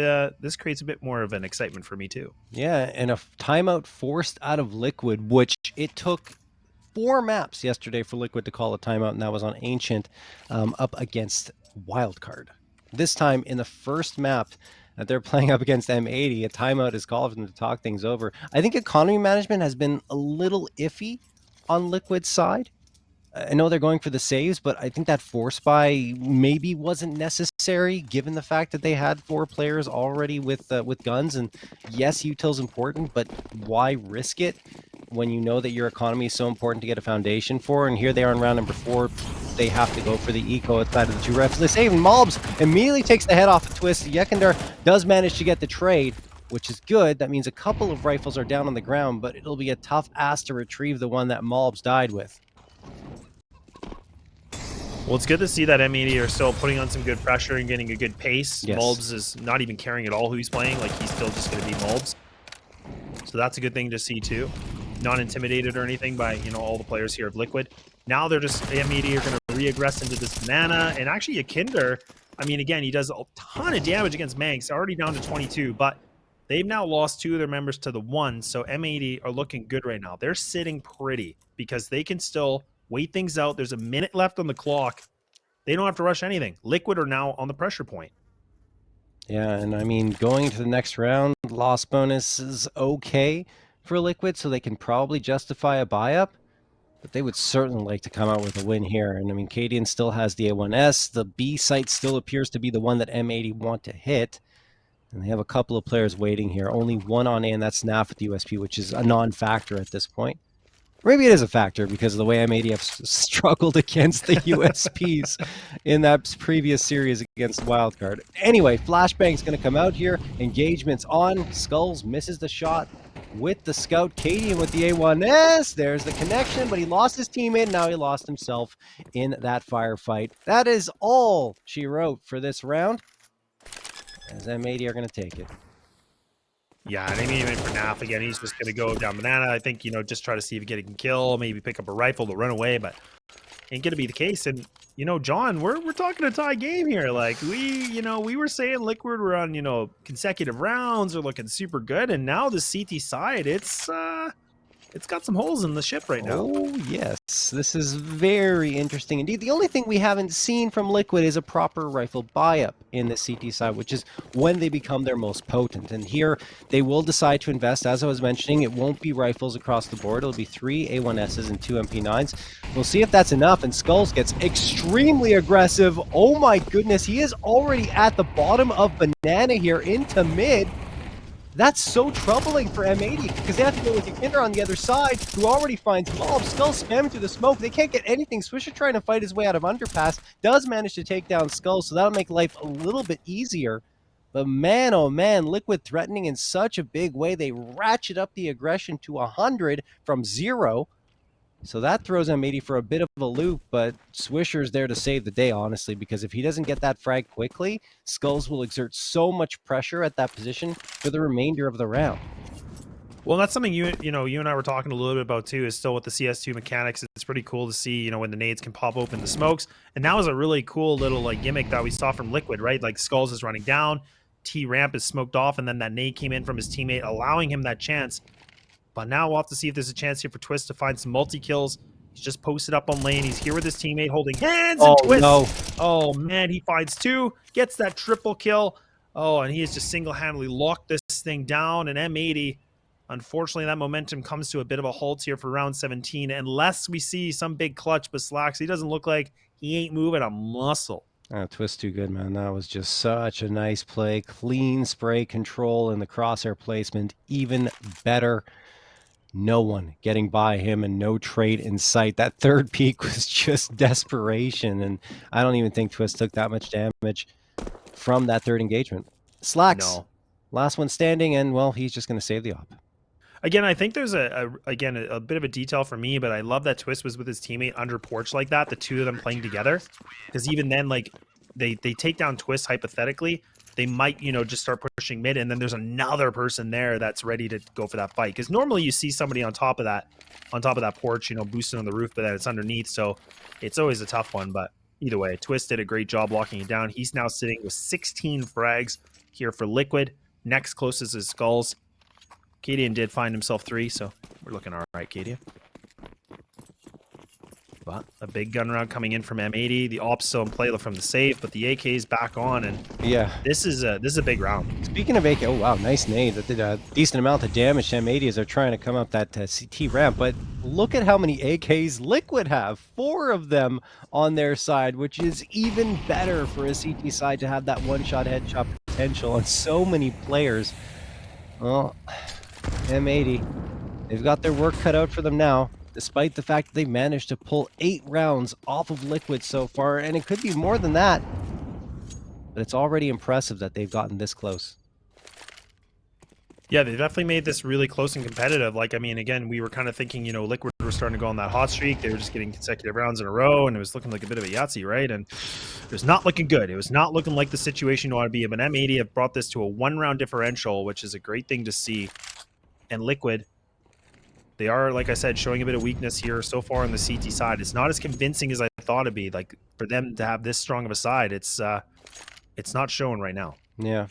creates a bit more of an excitement for me too. Yeah, and a timeout forced out of Liquid, which it took 4 maps yesterday for Liquid to call a timeout, and that was on Ancient up against Wildcard. This time in the first map that they're playing up against M80, a timeout is called for them to talk things over. I think economy management has been a little iffy on Liquid's side. I know they're going for the saves, but I think that force buy maybe wasn't necessary given the fact that they had 4 players already with guns. And yes, util's important, but why risk it when you know that your economy is so important to get a foundation for? And here they are in round number 4. They have to go for the eco outside of the 2 refs. They save, and malbs immediately takes the head off of twistzz. Yekindar does manage to get the trade, which is good. That means a couple of rifles are down on the ground, but it'll be a tough ask to retrieve the one that malbs died with. Well, it's good to see that M80 are still putting on some good pressure and getting a good pace. Yes. malbs is not even caring at all who he's playing. Like, he's still just going to be malbs. So that's a good thing to see too. Not intimidated or anything by, you know, all the players here of Liquid. Now they're just, M80 are going to re-aggress into this banana. And actually, Yekindar, I mean, again, he does a ton of damage against maNkz, already down to 22, but they've now lost 2 of their members to the 1. So M80 are looking good right now. They're sitting pretty because they can still wait things out. There's a minute left on the clock. They don't have to rush anything. Liquid are now on the pressure point. Yeah, and I mean, going to the next round, loss bonus is okay for Liquid, so they can probably justify a buy-up, but they would certainly like to come out with a win here. And I mean, Cadian still has the A1S. The B site still appears to be the one that M80 want to hit. And they have a couple of players waiting here. Only one on A, and that's NAF with the USP, which is a non-factor at this point. Maybe it is a factor because of the way M80 have struggled against the USPs in that previous series against Wildcard. Anyway, Flashbang's going to come out here. Engagement's on. Skulls misses the shot with the scout. Cadian with the A1S. There's the connection, but he lost his teammate. Now he lost himself in that firefight. That is all she wrote for this round, as M80 are going to take it. Yeah, and I mean, even for Naf, again, he's just going to go down banana. I think, just try to see if he can kill, maybe pick up a rifle to run away, but ain't going to be the case. And, John, we're talking a tie game here. Like, we were saying Liquid were on, consecutive rounds or looking super good. And now the CT side, it's got some holes in the ship right now. Oh, yes. This is very interesting indeed. The only thing we haven't seen from Liquid is a proper rifle buy-up in the CT side, which is when they become their most potent. And here, they will decide to invest. As I was mentioning, it won't be rifles across the board. It'll be 3 A1Ss and 2 MP9s. We'll see if that's enough. And Skulls gets extremely aggressive. Oh my goodness, he is already at the bottom of banana here into mid. That's so troubling for M80 because they have to go with Yakinder on the other side, who already finds Malb. Skull spamming through the smoke. They can't get anything. Swisher trying to fight his way out of underpass. Does manage to take down Skull, so that'll make life a little bit easier. But man, oh man, Liquid threatening in such a big way. They ratchet up the aggression to 100 from 0. So that throws M80 for a bit of a loop, but Swisher's there to save the day, honestly, because if he doesn't get that frag quickly, Skulls will exert so much pressure at that position for the remainder of the round. Well, that's something you and I were talking a little bit about too, is still with the CS2 mechanics. It's pretty cool to see, when the nades can pop open the smokes. And that was a really cool little gimmick that we saw from Liquid, right? Like Skulls is running down, T-ramp is smoked off, and then that nade came in from his teammate, allowing him that chance. But now we'll have to see if there's a chance here for twistzz to find some multi-kills. He's just posted up on lane. He's here with his teammate holding hands, and twistzz. No. Oh, man, he finds 2, gets that triple kill. Oh, and he has just single-handedly locked this thing down. And M80, unfortunately, that momentum comes to a bit of a halt here for round 17. Unless we see some big clutch, but Slacks, he doesn't look like he ain't moving a muscle. Oh, twistzz too good, man. That was just such a nice play. Clean spray control and the crosshair placement, even better. No one getting by him and no trade in sight. That third peak was just desperation, and I don't even think twistzz took that much damage from that third engagement. Slacks, No. Last one standing, and, well, he's just going to save the op. Again, I think there's a bit of a detail for me, but I love that twistzz was with his teammate under porch like that, the two of them playing together. Because even then, like, they take down twistzz hypothetically, they might, just start pushing mid, and then there's another person there that's ready to go for that fight. Because normally you see somebody on top of that porch, boosting on the roof, but then it's underneath, so it's always a tough one. But either way, twistzz did a great job locking it down. He's now sitting with 16 frags here for Liquid. Next closest is Skulls. Cadian did find himself 3, so we're looking all right, Cadian. But a big gun round coming in from M80. The ops still in play from the save, but the AK is back on, and yeah, this is a big round. Speaking of AK, oh wow, nice nade. That did a decent amount of damage to M80 as they're trying to come up that CT ramp. But look at how many AKs Liquid have. 4 of them on their side, which is even better for a CT side to have that one-shot headshot potential on so many players. Well, M80, they've got their work cut out for them now, despite the fact that they managed to pull 8 rounds off of Liquid so far, and it could be more than that. But it's already impressive that they've gotten this close. Yeah, they definitely made this really close and competitive. Like, I mean, again, we were kind of thinking, Liquid were starting to go on that hot streak. They were just getting consecutive rounds in a row, and it was looking like a bit of a Yahtzee, right? And it was not looking good. It was not looking like the situation you want to be. But M80 have brought this to a 1-round differential, which is a great thing to see. And Liquid, they are, like I said, showing a bit of weakness here so far on the CT side. It's not as convincing as I thought it'd be. Like, for them to have this strong of a side, it's not showing right now. Yeah.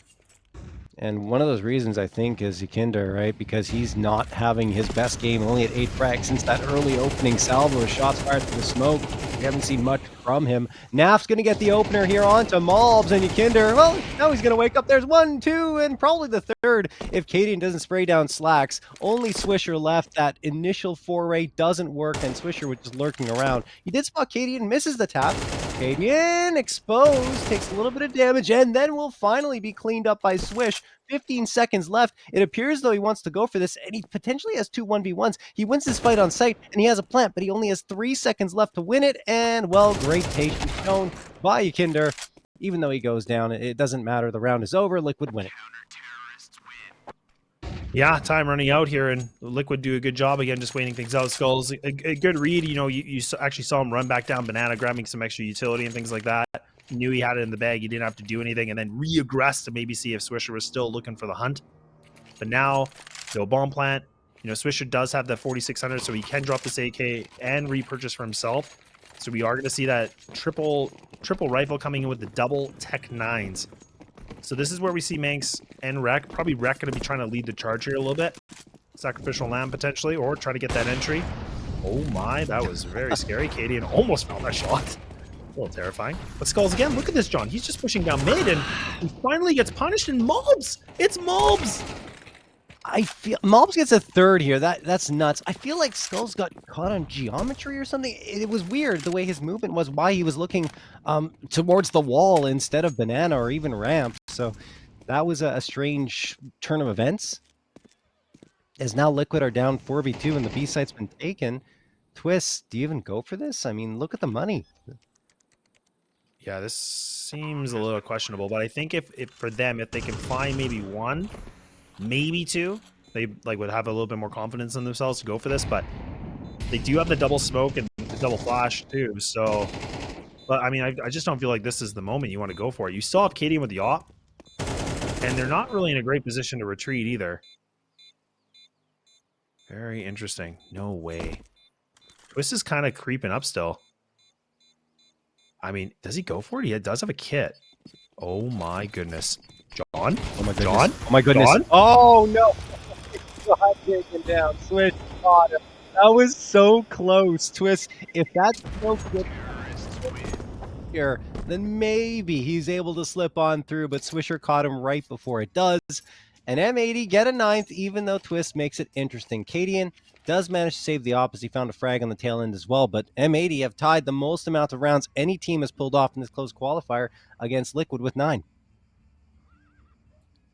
And one of those reasons, I think, is Yakinder, right? Because he's not having his best game, only at 8 frags since that early opening salvo. Shots fired through the smoke. We haven't seen much from him. Naf's going to get the opener here onto malbs, and Yakinder, well, now he's going to wake up. There's 1, 2, and probably the third if Cadian doesn't spray down Slacks. Only Swisher left. That initial foray doesn't work, and Swisher was just lurking around. He did spot Cadian, misses the tap. Cadian exposed, takes a little bit of damage, and then will finally be cleaned up by Swish. 15 seconds left. It appears though he wants to go for this, and he potentially has 2 1v1s. He wins this fight on sight, and he has a plant, but he only has 3 seconds left to win it, and, well, great patience shown by Yakinder. Even though he goes down, it doesn't matter. The round is over. Liquid win it. Yeah, time running out here, and Liquid do a good job again, just waiting things out. Skulls, a good read. You actually saw him run back down banana, grabbing some extra utility and things like that. He knew he had it in the bag. He didn't have to do anything, and then re-aggress to maybe see if Swisher was still looking for the hunt. But now, no bomb plant. You know, Swisher does have that 4600, so he can drop this AK and repurchase for himself. So we are going to see that triple rifle coming in with the double Tech 9s. So this is where we see maNkz and reck. Probably reck going to be trying to lead the charge here a little bit. Sacrificial lamb potentially, or try to get that entry. Oh my, that was very scary. Cadian almost found that shot. A little terrifying. But Skulls again, look at this, John. He's just pushing down mid, and he finally gets punished, and malbs! It's malbs! I feel malbs gets a third here. That's nuts. I feel like Skulls got caught on geometry or something. It was weird the way his movement was, why he was looking towards the wall instead of banana or even ramp. So that was a strange turn of events. As now Liquid are down 4v2 and the B site's been taken. twistzz, do you even go for this? I mean, look at the money. Yeah, this seems a little questionable, but I think if for them, if they can find maybe one, maybe two, they like would have a little bit more confidence in themselves to go for this. But they do have the double smoke and the double flash too. So, but I mean, I just don't feel like this is the moment you want to go for it. You still have Cadian with the op, and they're not really in a great position to retreat either. Very interesting. No way. twistzz is kind of creeping up still. I mean, does he go for it? He does have a kit. Oh my goodness. John? Oh my goodness. John? Oh my goodness. John? Oh no. Got taken down. Swisher caught him. That was so close. twistzz, if that's so good here, then maybe he's able to slip on through, but Swisher caught him right before it does. And M80 get a 9th, even though twistzz makes it interesting. Cadian does manage to save the op as he found a frag on the tail end as well, but M80 have tied the most amount of rounds any team has pulled off in this close qualifier against Liquid with 9.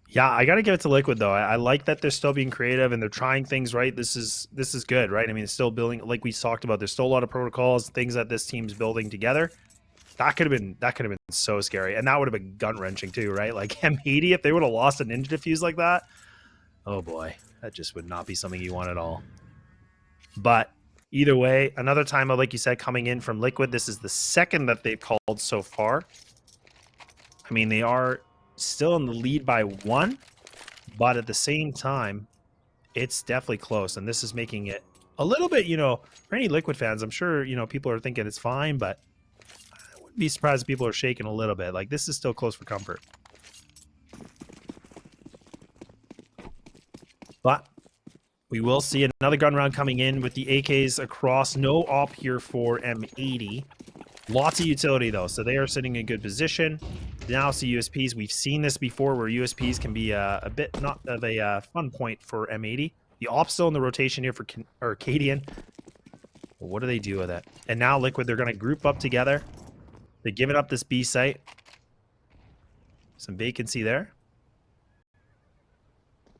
Yeah, I got to give it to Liquid, though. I like that they're still being creative and they're trying things right. This is good, right? I mean, it's still building, like we talked about, there's still a lot of protocols, things that this team's building together. That could have been so scary, and that would have been gut wrenching too, right? Like M80, if they would have lost a ninja defuse like that, oh boy, that just would not be something you want at all. But either way, another time, like you said, coming in from Liquid, this is the second that they've called so far. I mean, they are still in the lead by 1, but at the same time, it's definitely close, and this is making it a little bit, you know, for any Liquid fans, I'm sure, you know, people are thinking it's fine, but be surprised if people are shaking a little bit. Like, this is still close for comfort. But we will see another gun round coming in with the AKs across. No op here for M80. Lots of utility, though, so they are sitting in good position. Now see USPs. We've seen this before where USPs can be a bit not of a fun point for M80. The op's still in the rotation here for Cadian. Well, what do they do with it? And now Liquid, they're going to group up together. They're giving up this B site. Some vacancy there.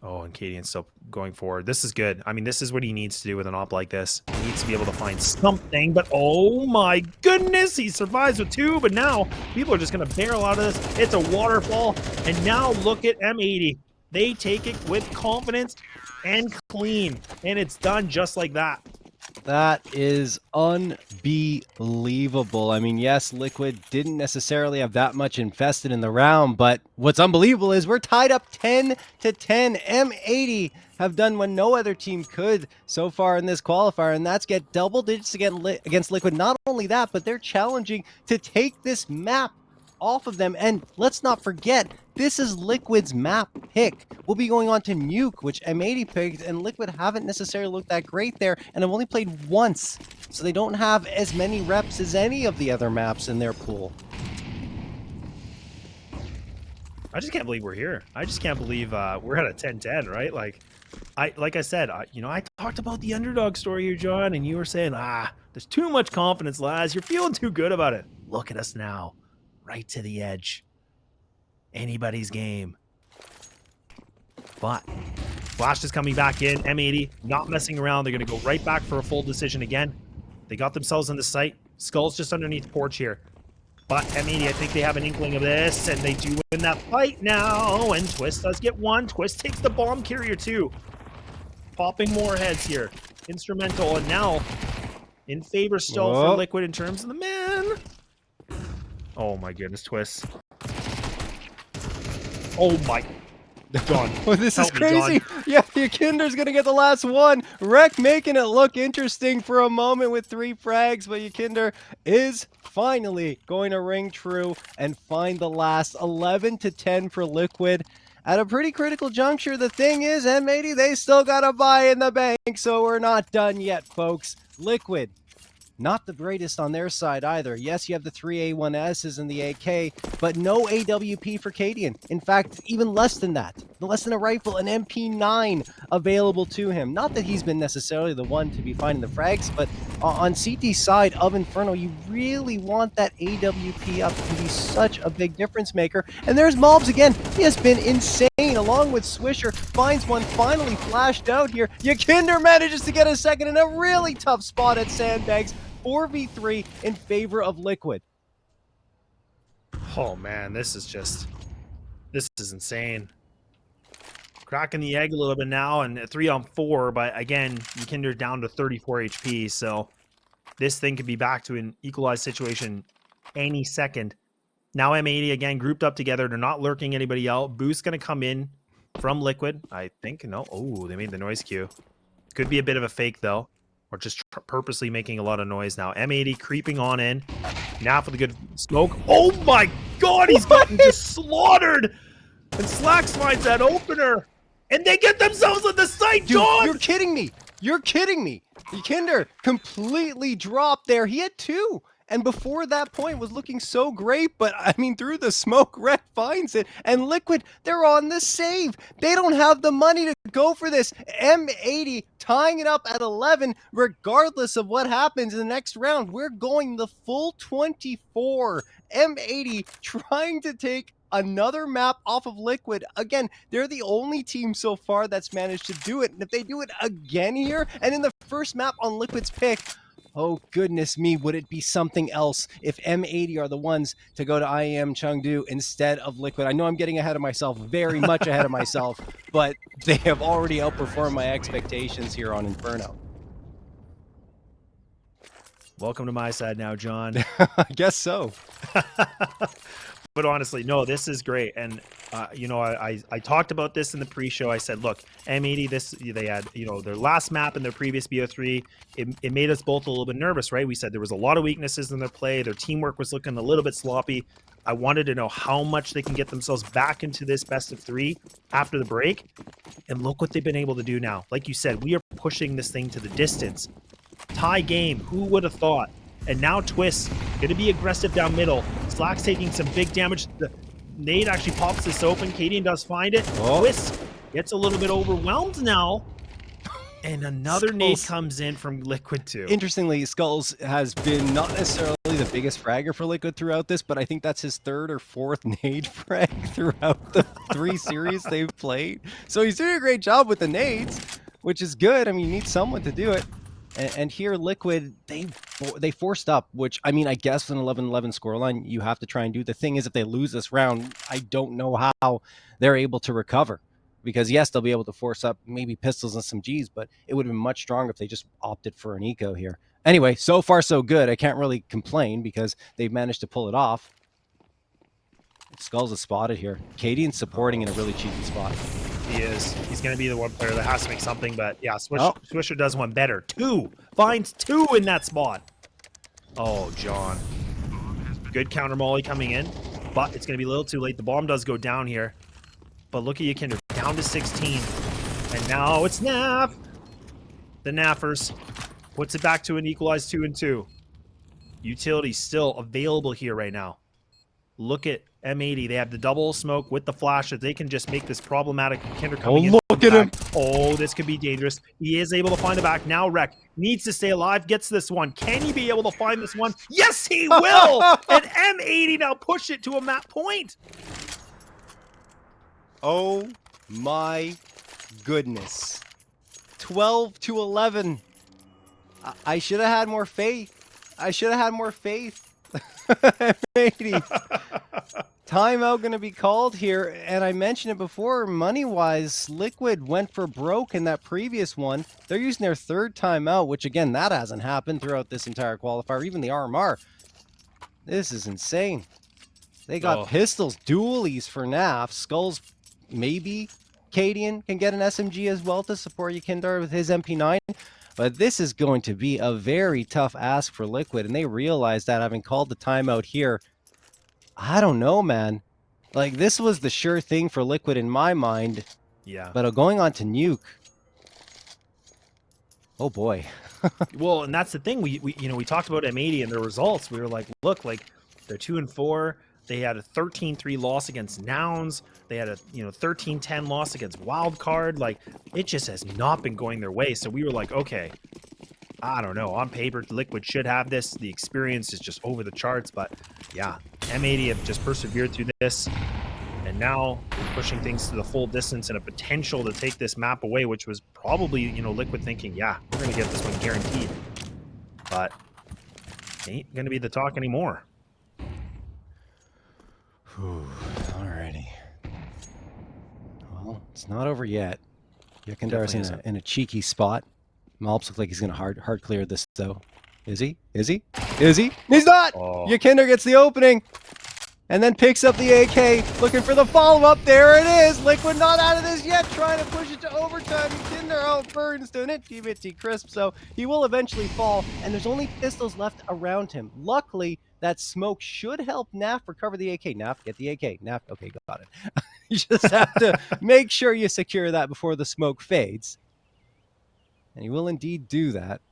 Oh, and Cadian's still going forward. This is good. I mean, this is what he needs to do with an op like this. He needs to be able to find something, but oh my goodness, he survives with 2, but now people are just going to barrel out of this. It's a waterfall, and now look at M80. They take it with confidence and clean, and it's done just like that. That is unbelievable. I mean, yes, Liquid didn't necessarily have that much invested in the round, but what's unbelievable is we're tied up 10-10. M80 have done what no other team could so far in this qualifier, and that's get double digits against Liquid. Not only that, but they're challenging to take this map off of them. And let's not forget, this is Liquid's map pick. We'll be going on to Nuke, which M80 picked, and Liquid haven't necessarily looked that great there, and have only played once, so they don't have as many reps as any of the other maps in their pool. I just can't believe we're here. I just can't believe we're at a 10-10, right? Like I said, you know, I talked about the underdog story here, John, and you were saying, there's too much confidence, lads. You're feeling too good about it. Look at us now. Right to the edge. Anybody's game. But Flash is coming back in. M80 not messing around. They're going to go right back for a full decision again. They got themselves in the site. Skull's just underneath porch here. But M80, I think they have an inkling of this, and they do win that fight now. And twistzz does get 1. twistzz takes the bomb carrier too. Popping more heads here. Instrumental, and now in favor still for Liquid in terms of the man. Oh my goodness, twistzz. Oh my. John. Oh, this is help me, crazy. John. Yeah, Yakinder's going to get the last one. Reck making it look interesting for a moment with 3 frags, but Yakinder is finally going to ring true and find the last. 11-10 for Liquid. At a pretty critical juncture, the thing is, M80, they still got a buy in the bank, so we're not done yet, folks. Liquid, not the greatest on their side either. Yes, you have the 3 A1Ss and the AK, but no AWP for Cadian. In fact, even less than that. Less than a rifle, an MP9 available to him. Not that he's been necessarily the one to be finding the frags, but on CT's side of Inferno, you really want that AWP up to be such a big difference maker. And there's malbsMd again. He has been insane, along with Swisher. Finds one finally flashed out here. Yakinder manages to get a second in a really tough spot at Sandbags. 4v3 in favor of Liquid. Oh man, this is insane. Cracking the egg a little bit now, and 3-on-4, but again, Yakinder down to 34 HP, so this thing could be back to an equalized situation any second. Now M80 again grouped up together. They're not lurking anybody out. Boost going to come in from Liquid, I think. No, oh, they made the noise cue. Could be a bit of a fake though, or just purposely making a lot of noise now. M80 creeping on in. Naf with a good smoke. Oh my god, he's gotten just slaughtered! And Slacks finds that opener. And they get themselves on the site, John! You're kidding me! You're kidding me! Yakinder completely dropped there. He had 2. And before that point was looking so great, but I mean, through the smoke, Reck finds it. And Liquid, they're on the save. They don't have the money to go for this. M80 tying it up at 11, regardless of what happens in the next round. We're going the full 24. M80 trying to take another map off of Liquid. Again, they're the only team so far that's managed to do it. And if they do it again here, and in the first map on Liquid's pick, oh, goodness me, would it be something else if M80 are the ones to go to IEM Chengdu instead of Liquid? I know I'm getting ahead of myself, very much ahead of myself, but they have already outperformed my expectations here on Inferno. Welcome to my side now, John. I guess so. But honestly, no, this is great. And, you know, I talked about this in the pre-show. I said, look, M80, they had, you know, their last map in their previous BO3. It made us both a little bit nervous, right? We said there was a lot of weaknesses in their play. Their teamwork was looking a little bit sloppy. I wanted to know how much they can get themselves back into this best of 3 after the break. And look what they've been able to do now. Like you said, we are pushing this thing to the distance. Tie game. Who would have thought? And now twistzz going to be aggressive down middle. Slack's taking some big damage. The nade actually pops this open. Cadian does find it. Oh. twistzz gets a little bit overwhelmed now. And another Skulls. nade comes in from Liquid too. Interestingly, Skulls has been not necessarily the biggest fragger for Liquid throughout this, but I think that's his 3rd or 4th nade frag throughout the 3 series they've played. So he's doing a great job with the nades, which is good. I mean, you need someone to do it. And here, Liquid, they forced up, which, I mean, I guess an 11-11 scoreline, you have to try and do. The thing is, if they lose this round, I don't know how they're able to recover. Because, yes, they'll be able to force up maybe pistols and some Gs, but it would have been much stronger if they just opted for an eco here. Anyway, so far so good. I can't really complain because they've managed to pull it off. Skulls is spotted here. Cadian's supporting in a really cheeky spot. He is. He's going to be the one player that has to make something, but yeah, Swisher does one better. 2. Finds 2 in that spot. Oh, John. Good counter molly coming in, but it's going to be a little too late. The bomb does go down here, but look at Yakinder, down to 16. And now it's Naf. The Naffers puts it back to an equalized 2-2. Utility still available here right now. Look at M80. They have the double smoke with the flash that they can just make this problematic Yakinder coming in. Look at him. Oh, this could be dangerous. He is able to find the back. Now Reck needs to stay alive, gets this one. Can he be able to find this one? Yes, he will! And M80 now push it to a map point. Oh my goodness. 12-11. I should have had more faith. I should have had more faith. M80. Timeout going to be called here, and I mentioned it before, money-wise, Liquid went for broke in that previous one. They're using their 3rd timeout, which again, that hasn't happened throughout this entire qualifier, even the RMR. This is insane. They got pistols, dualies for NAF, Skulls maybe Cadian can get an SMG as well to support Yekindar with his MP9. But this is going to be a very tough ask for Liquid, and they realize that, having called the timeout here. I don't know, man. Like, this was the sure thing for Liquid in my mind. Yeah. But going on to Nuke. Oh boy. Well, and that's the thing. We talked about M80 and their results. We were like, look, like they're 2-4. They had a 13-3 loss against Nouns. They had a 13-10 loss against Wildcard. Like, it just has not been going their way. So we were like, okay, I don't know. On paper, Liquid should have this. The experience is just over the charts. But yeah, M80 have just persevered through this. And now pushing things to the full distance and a potential to take this map away, which was probably, Liquid thinking, yeah, we're going to get this one guaranteed. But ain't going to be the talk anymore. Alrighty. Well, it's not over yet. Yekindar's in a cheeky spot. malbs looks like he's going to hard clear this, though. Is he? Is he? Is he? He's not! Oh. Yekindar gets the opening. And then picks up the AK, looking for the follow-up. There it is. Liquid not out of this yet, trying to push it to overtime. Yekindar outburns to an itty-bitty crisp, so he will eventually fall. And there's only pistols left around him. Luckily, that smoke should help Naf recover the AK. Naf, get the AK. Naf, okay, got it. You just have to make sure you secure that before the smoke fades. And he will indeed do that.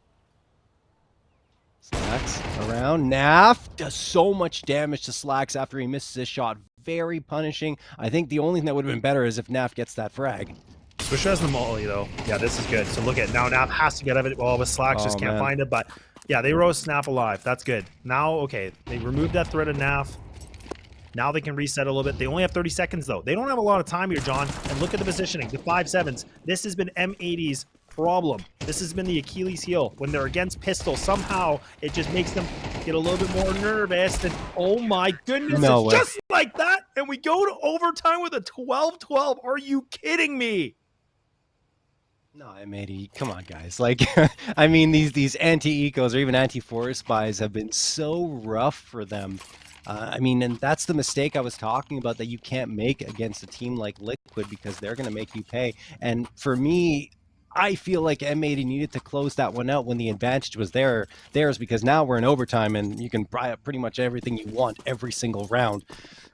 Slacks around. Naf does so much damage to Slacks after he misses his shot. Very punishing. I think the only thing that would have been better is if Naf gets that frag. Swisher has the molly, though. Yeah, this is good. So look at now Naf has to get out of it. Well, with Slacks just can't find it. But yeah, they roast Naf alive. That's good. Now, okay, they removed that threat of Naf. Now they can reset a little bit. They only have 30 seconds, though. They don't have a lot of time here, John. And look at the positioning. The 5-7s. This has been M80's problem. This has been the Achilles heel. When they're against pistol, somehow it just makes them get a little bit more nervous. And oh my goodness, no it's way. just like that. And we go to overtime with a 12-12. Are you kidding me? No, M80, come on, guys. Like, I mean, these anti-ecos or even anti-forest buys have been so rough for them. I mean, and that's the mistake I was talking about that you can't make against a team like Liquid, because they're going to make you pay. And for me, I feel like M80 needed to close that one out when the advantage was theirs, because now we're in overtime and you can buy up pretty much everything you want every single round.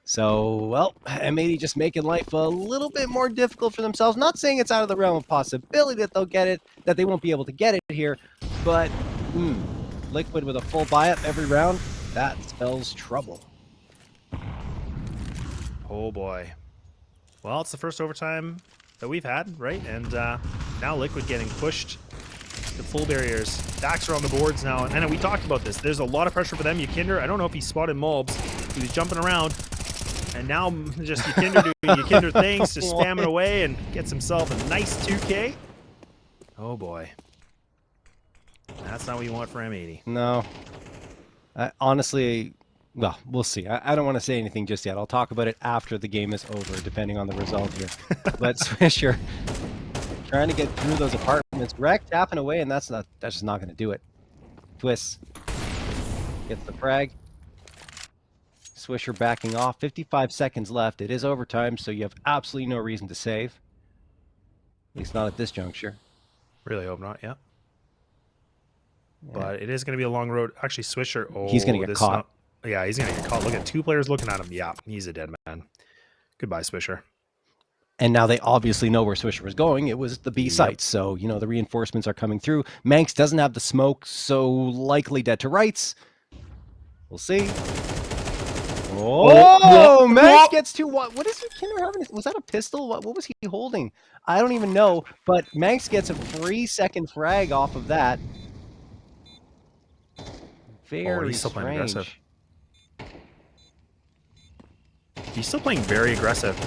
So, well, M80 just making life a little bit more difficult for themselves. Not saying it's out of the realm of possibility that they'll get it, that they won't be able to get it here, but Liquid with a full buy-up every round, that spells trouble. Oh boy. Well, it's the first overtime that we've had, right? And now Liquid getting pushed to full barriers. Stacks are on the boards now. And we talked about this. There's a lot of pressure for them. Yekindar, I don't know if he spotted malbs. He was jumping around. And now just Yekindar doing Yekindar things, just spamming away and gets himself a nice 2K. Oh boy. That's not what you want for M80. No. Honestly, well, we'll see. I don't want to say anything just yet. I'll talk about it after the game is over, depending on the result here. But Swisher trying to get through those apartments. Reck tapping away, and that's just not going to do it. twistzz gets the frag. Swisher backing off. 55 seconds left. It is overtime, so you have absolutely no reason to save. At least not at this juncture. Really hope not, yeah. But it is going to be a long road. Actually, Swisher, he's going to get caught. Yeah, he's going to get caught. Look at 2 players looking at him. Yeah, he's a dead man. Goodbye, Swisher. And now they obviously know where Swisher was going. It was the B site. So, the reinforcements are coming through. maNkz doesn't have the smoke, so likely dead to rights. We'll see. Oh, maNkz gets to what? What is Yekindar having? Was that a pistol? What was he holding? I don't even know. But maNkz gets a 3-second frag off of that. Very he's still playing strange. aggressive. He's still playing very aggressive.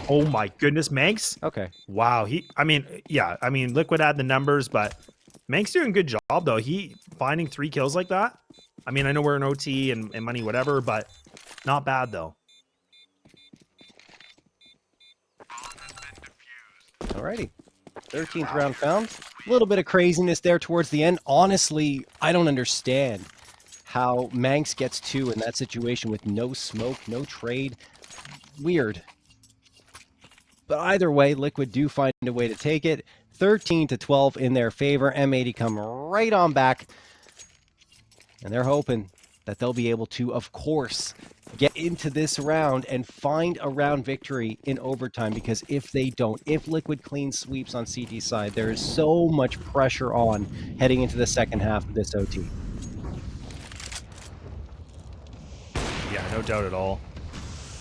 Oh my goodness, maNkz. Okay. Wow. Liquid had the numbers, but maNkz doing a good job though. He finding 3 kills like that. I mean, I know we're in OT and money, whatever, but not bad though. Alrighty. 13th round found. A little bit of craziness there towards the end. Honestly, I don't understand how maNkz gets 2 in that situation with no smoke, no trade. Weird. But either way, Liquid do find a way to take it. 13-12 in their favor. M80 come right on back. And they're hoping that they'll be able to, of course, get into this round and find a round victory in overtime, because if they don't, if Liquid clean sweeps on CT side, there is so much pressure on heading into the second half of this OT. Yeah, no doubt at all.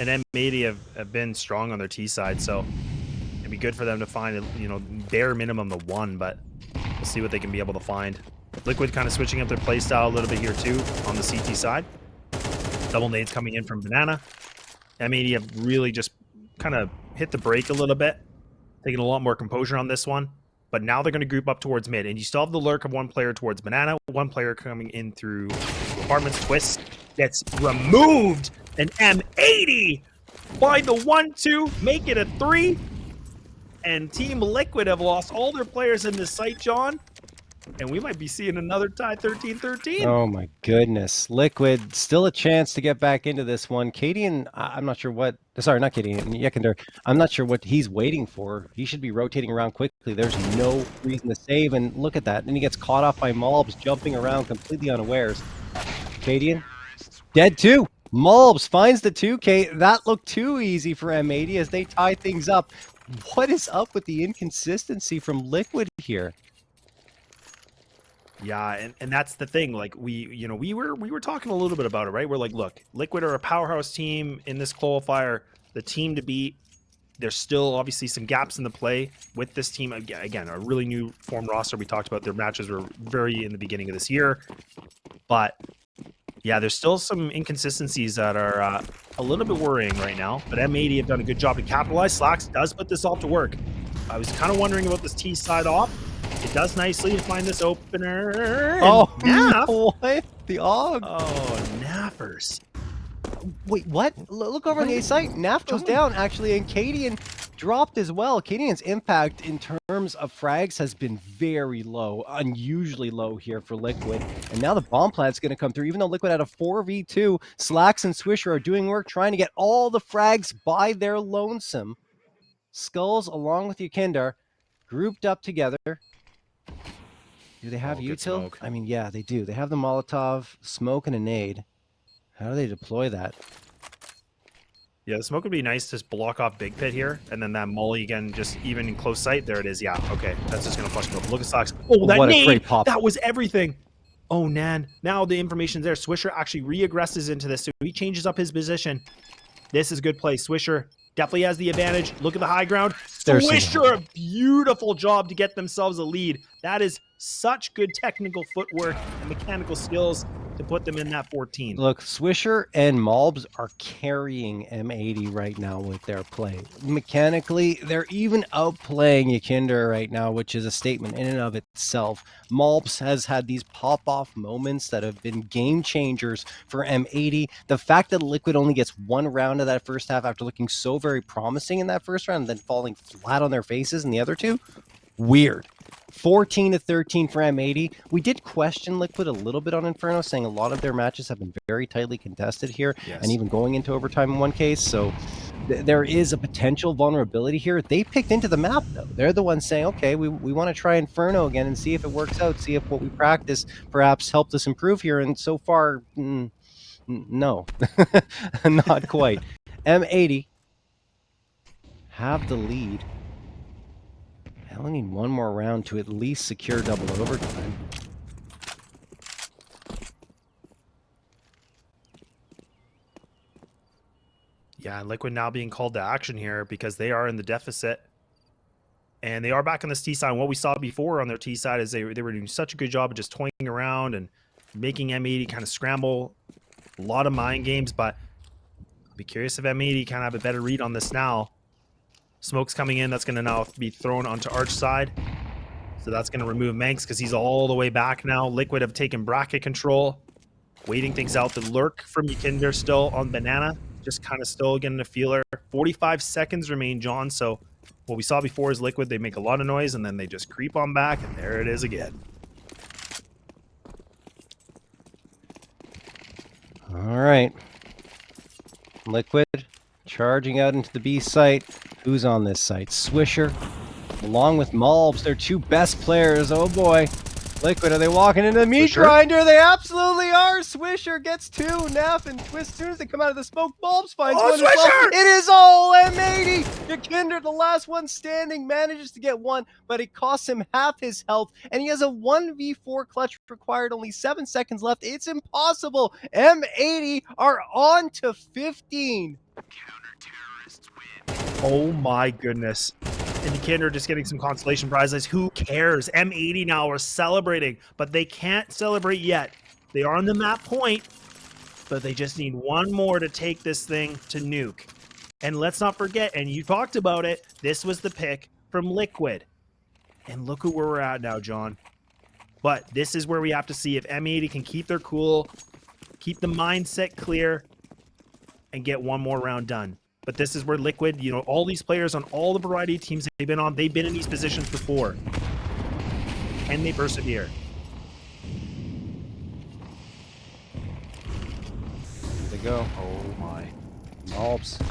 And M80 have been strong on their T side, so it'd be good for them to find, bare minimum the one, but we'll see what they can be able to find. Liquid kind of switching up their play style a little bit here too on the CT side. Double nades coming in from Banana. M80 have really just kind of hit the brake a little bit, taking a lot more composure on this one. But now they're going to group up towards mid, and you still have the lurk of one player towards Banana, one player coming in through apartments. twistzz gets removed, and M80 by the 1-2, make it a 3. And Team Liquid have lost all their players in this site, John. And we might be seeing another tie 13-13. Oh my goodness. Liquid, still a chance to get back into this one. Cadian, I'm not sure what, sorry, not Cadian, Yekender, I'm not sure what he's waiting for. He should be rotating around quickly. There's no reason to save, and look at that. And he gets caught off by malbs, jumping around completely unawares. Cadian, dead too. malbs finds the 2K. That looked too easy for M80 as they tie things up. What is up with the inconsistency from Liquid here? Yeah, and that's the thing. Like we were talking a little bit about it, right? We're like, look, Liquid are a powerhouse team in this qualifier, the team to beat. There's still obviously some gaps in the play with this team. Again, a really new formed roster. We talked about their matches were very in the beginning of this year, but yeah, there's still some inconsistencies that are a little bit worrying right now. But M80 have done a good job to capitalize. Slacks does put this off to work. I was kind of wondering about this T side off. It does nicely to find this opener. Oh, no, what? The Og. Oh, nappers. Wait, what? Look over on the A site. Naf goes down, actually, and Cadian dropped as well. Cadian's impact in terms of frags has been very low, unusually low here for Liquid. And now the bomb plant's going to come through. Even though Liquid had a 4v2, Slacks and Swisher are doing work, trying to get all the frags by their lonesome. Skulls, along with Yekender, grouped up together. Do they have util? I mean, yeah, they do. They have the Molotov, smoke, and a nade. How do they deploy that? Yeah, the smoke would be nice to block off Big Pit here, and then that molly again, just even in close sight. There it is. Yeah, okay, that's just gonna flush it. Look at Slacks. Oh, that what nade! A great pop. That was everything. Oh, Nan. Now the information's there. Swisher actually re-aggresses into this, so he changes up his position. This is good play. Swisher definitely has the advantage. Look at the high ground. Swisher, a beautiful job to get themselves a lead. That is such good technical footwork and mechanical skills to put them in that 14. Look, Swisher and malbs are carrying M80 right now with their play. Mechanically, they're even outplaying Yekender right now, which is a statement in and of itself. malbs has had these pop-off moments that have been game changers for M80. The fact that Liquid only gets one round of that first half after looking so very promising in that first round and then falling flat on their faces in the other two, weird. 14-13 for M80. We did question Liquid a little bit on Inferno, saying a lot of their matches have been very tightly contested here, and even going into overtime in one case. So there is a potential vulnerability here. They picked into the map, though. They're the ones saying, okay, we want to try Inferno again and see if it works out, see if what we practice perhaps helped us improve here. And so far, no, not quite. M80 have the lead. I only need one more round to at least secure double overtime. Yeah, and Liquid now being called to action here because they are in the deficit. And they are back on this T side. And what we saw before on their T side is they were doing such a good job of just toying around and making M80 kind of scramble. A lot of mind games, but I'll be curious if M80 kind of have a better read on this now. Smoke's coming in. That's going to now be thrown onto Arch side. So that's going to remove maNkz because he's all the way back now. Liquid have taken bracket control. Waiting things out. The lurk from Yekender still on Banana. Just kind of still getting a feeler. 45 seconds remain, John. So what we saw before is Liquid. They make a lot of noise and then they just creep on back. And there it is again. All right. Liquid charging out into the B site. Who's on this site? Swisher, along with malbsMd, their two best players. Oh boy. Liquid, are they walking into the meat grinder? They absolutely are. Swisher gets two. Naf and twistzz, as soon as they come out of the smoke, malbsMd finds one as well. It is all M80. Yakinder, the last one standing, manages to get one, but it costs him half his health, and he has a 1v4 clutch required, only 7 seconds left. It's impossible. M80 are on to 15. Oh my goodness. And Yakinder just getting some consolation prizes. Who cares? M80 now are celebrating, but they can't celebrate yet. They are on the map point, but they just need one more to take this thing to nuke. And let's not forget, and you talked about it, this was the pick from Liquid. And look at where we're at now, John. But this is where we have to see if M80 can keep their cool, keep the mindset clear, and get one more round done. But this is where Liquid, you know, all these players on all the variety of teams they've been on, they've been in these positions before. Can they persevere? There they go. Oh my. malbsMd.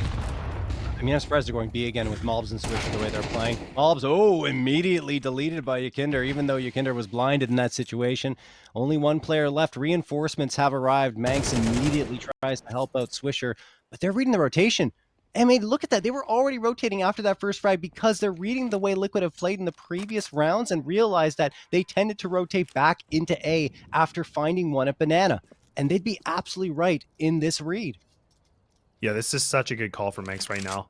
I mean, I'm surprised they're going B again with malbsMd and Swisher the way they're playing. malbsMd, oh, immediately deleted by Yakinder, even though Yakinder was blinded in that situation. Only one player left. Reinforcements have arrived. maNkz immediately tries to help out Swisher, but they're reading the rotation. I mean, look at that. They were already rotating after that first frag because they're reading the way Liquid have played in the previous rounds and realized that they tended to rotate back into A after finding one at Banana. And they'd be absolutely right in this read. Yeah, this is such a good call for maNkz right now.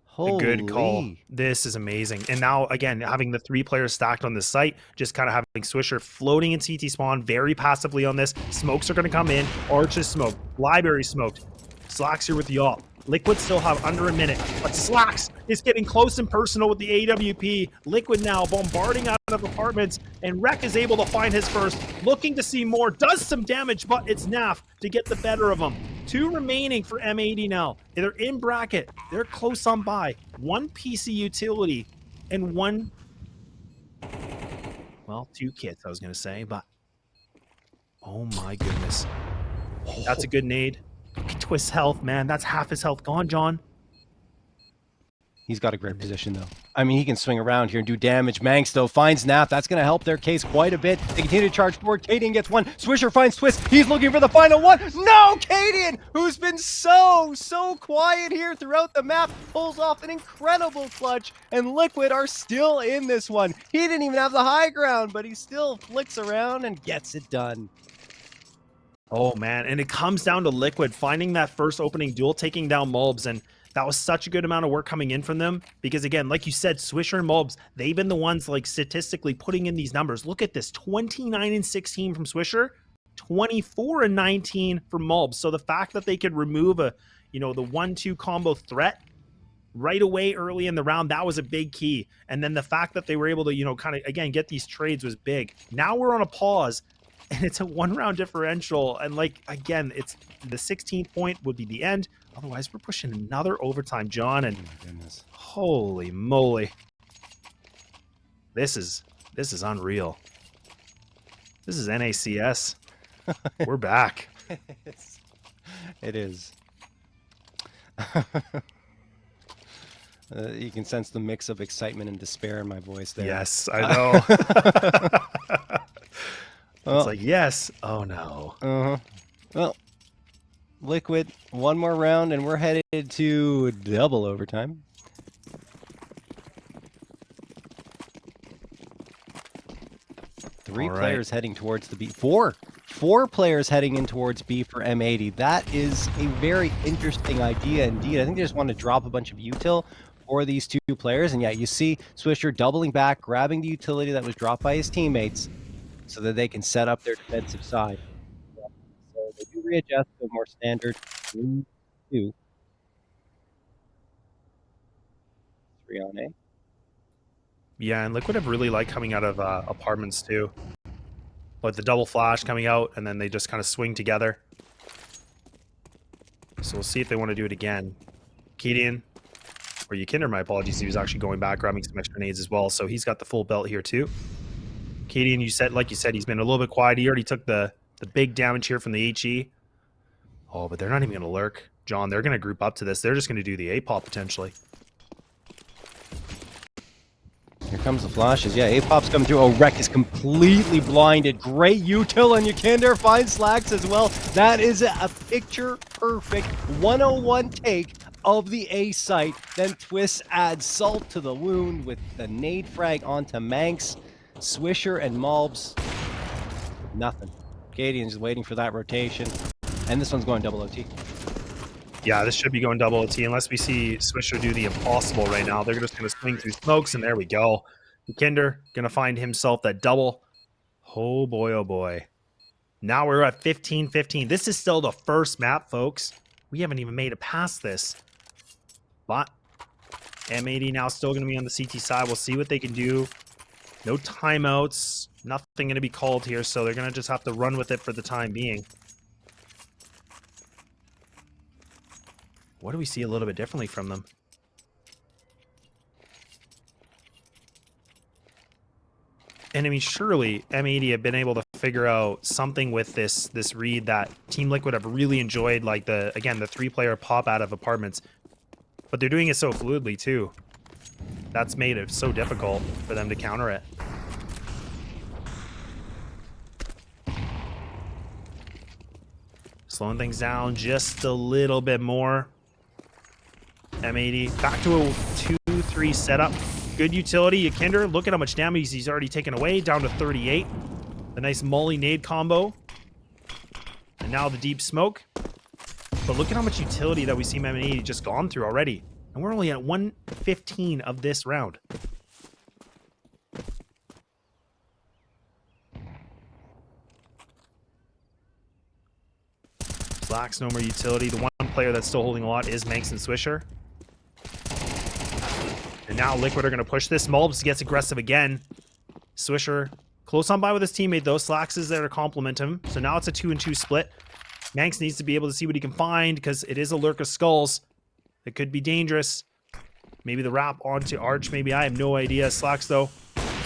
Holy. A good call. This is amazing. And now, again, having the 3 players stacked on this site, just kind of having Swisher floating in CT spawn very passively on this. Smokes are going to come in. Arch is smoked. Library smoked. Slacks here with the ult. Liquid still have under a minute, but Slacks is getting close and personal with the AWP. Liquid now bombarding out of apartments, and Reck is able to find his first, looking to see more, does some damage, but it's Naf to get the better of him. 2 remaining for M80 now. They're in bracket. They're close on by. 1 PC utility and 1, well, 2 kits, I was going to say, but oh my goodness. That's a good nade. Look at twistzz health, man. That's half his health gone, John. He's got a great position, though. I mean, he can swing around here and do damage. maNkz, though, finds Naf. That's going to help their case quite a bit. They continue to charge forward. Cadian gets one. Swisher finds twistzz. He's looking for the final one. No! Cadian, who's been so quiet here throughout the map, pulls off an incredible clutch, and Liquid are still in this one. He didn't even have the high ground, but he still flicks around and gets it done. Oh, man. And it comes down to Liquid finding that first opening duel, taking down malbsMd, and that was such a good amount of work coming in from them because, again, like you said, Swisher and malbsMd, they've been the ones, like, statistically putting in these numbers. Look at this, 29-16 from Swisher, 24-19 from malbsMd. So the fact that they could remove a, you know, the 1-2 combo threat right away early in the round, that was a big key. And then the fact that they were able to, you know, kind of, again, get these trades was big. Now we're on a pause. And it's a 1-round differential. And, like, again, it's the 16th point would be the end. Otherwise, we're pushing another overtime, John. And holy moly. This is unreal. This is NACS. We're back. It is. You can sense the mix of excitement and despair in my voice there. Yes, I know. It's like, yes. Oh, no. Well, Liquid, one more round, and we're headed to double overtime. Three players heading towards the B. Four players heading in towards B for M80. That is a very interesting idea indeed. I think they just want to drop a bunch of util for these 2 players. And yeah, you see Swisher doubling back, grabbing the utility that was dropped by his teammates, so that they can set up their defensive side. So they do readjust to a more standard 3-2. 3 on A. Yeah, and Liquid have really liked coming out of apartments too. Like the double flash coming out, and then they just kind of swing together. So we'll see if they want to do it again. Cadian, or Yakinder, my apologies, he was actually going back, grabbing some extra nades as well. So he's got the full belt here too. Cadian, like you said, he's been a little bit quiet. He already took the big damage here from the HE. Oh, but they're not even going to lurk. John, they're going to group up to this. They're just going to do the A-pop potentially. Here comes the flashes. Yeah, A-pop's coming through. Oh, Reck is completely blinded. Great util, and you can there find Slacks as well. That is a picture-perfect 101 take of the A site. Then twistzz adds salt to the wound with the nade frag onto maNkz. Swisher and malbs. Nothing. Cadian's just waiting for that rotation. And this one's going double OT. Yeah, this should be going double OT unless we see Swisher do the impossible right now. They're just going to swing through smokes, and there we go. Kinder going to find himself that double. Oh, boy, oh, boy. Now we're at 15-15. This is still the first map, folks. We haven't even made it past this. But M80 now still going to be on the CT side. We'll see what they can do. No timeouts. Nothing going to be called here, so they're going to just have to run with it for the time being. What do we see a little bit differently from them? And I mean, surely M80 have been able to figure out something with this read that Team Liquid have really enjoyed, like the 3-player pop out of apartments. But they're doing it so fluidly too. That's made it so difficult for them to counter it. Slowing things down just a little bit more. M80 back to a 2-3 setup. Good utility. Kinder, look at how much damage he's already taken away, down to 38. The nice molly nade combo. And now the deep smoke. But look at how much utility that we see M80 just gone through already. And we're only at 1:15 of this round. Slacks, no more utility. The one player that's still holding a lot is maNkz and Swisher. And now Liquid are going to push this. malbs gets aggressive again. Swisher close on by with his teammate, though. Slacks is there to complement him. So now it's a 2-2 split. maNkz needs to be able to see what he can find because it is a lurk of skulls. It could be dangerous. Maybe the wrap onto Arch. Maybe, I have no idea. Slacks, though.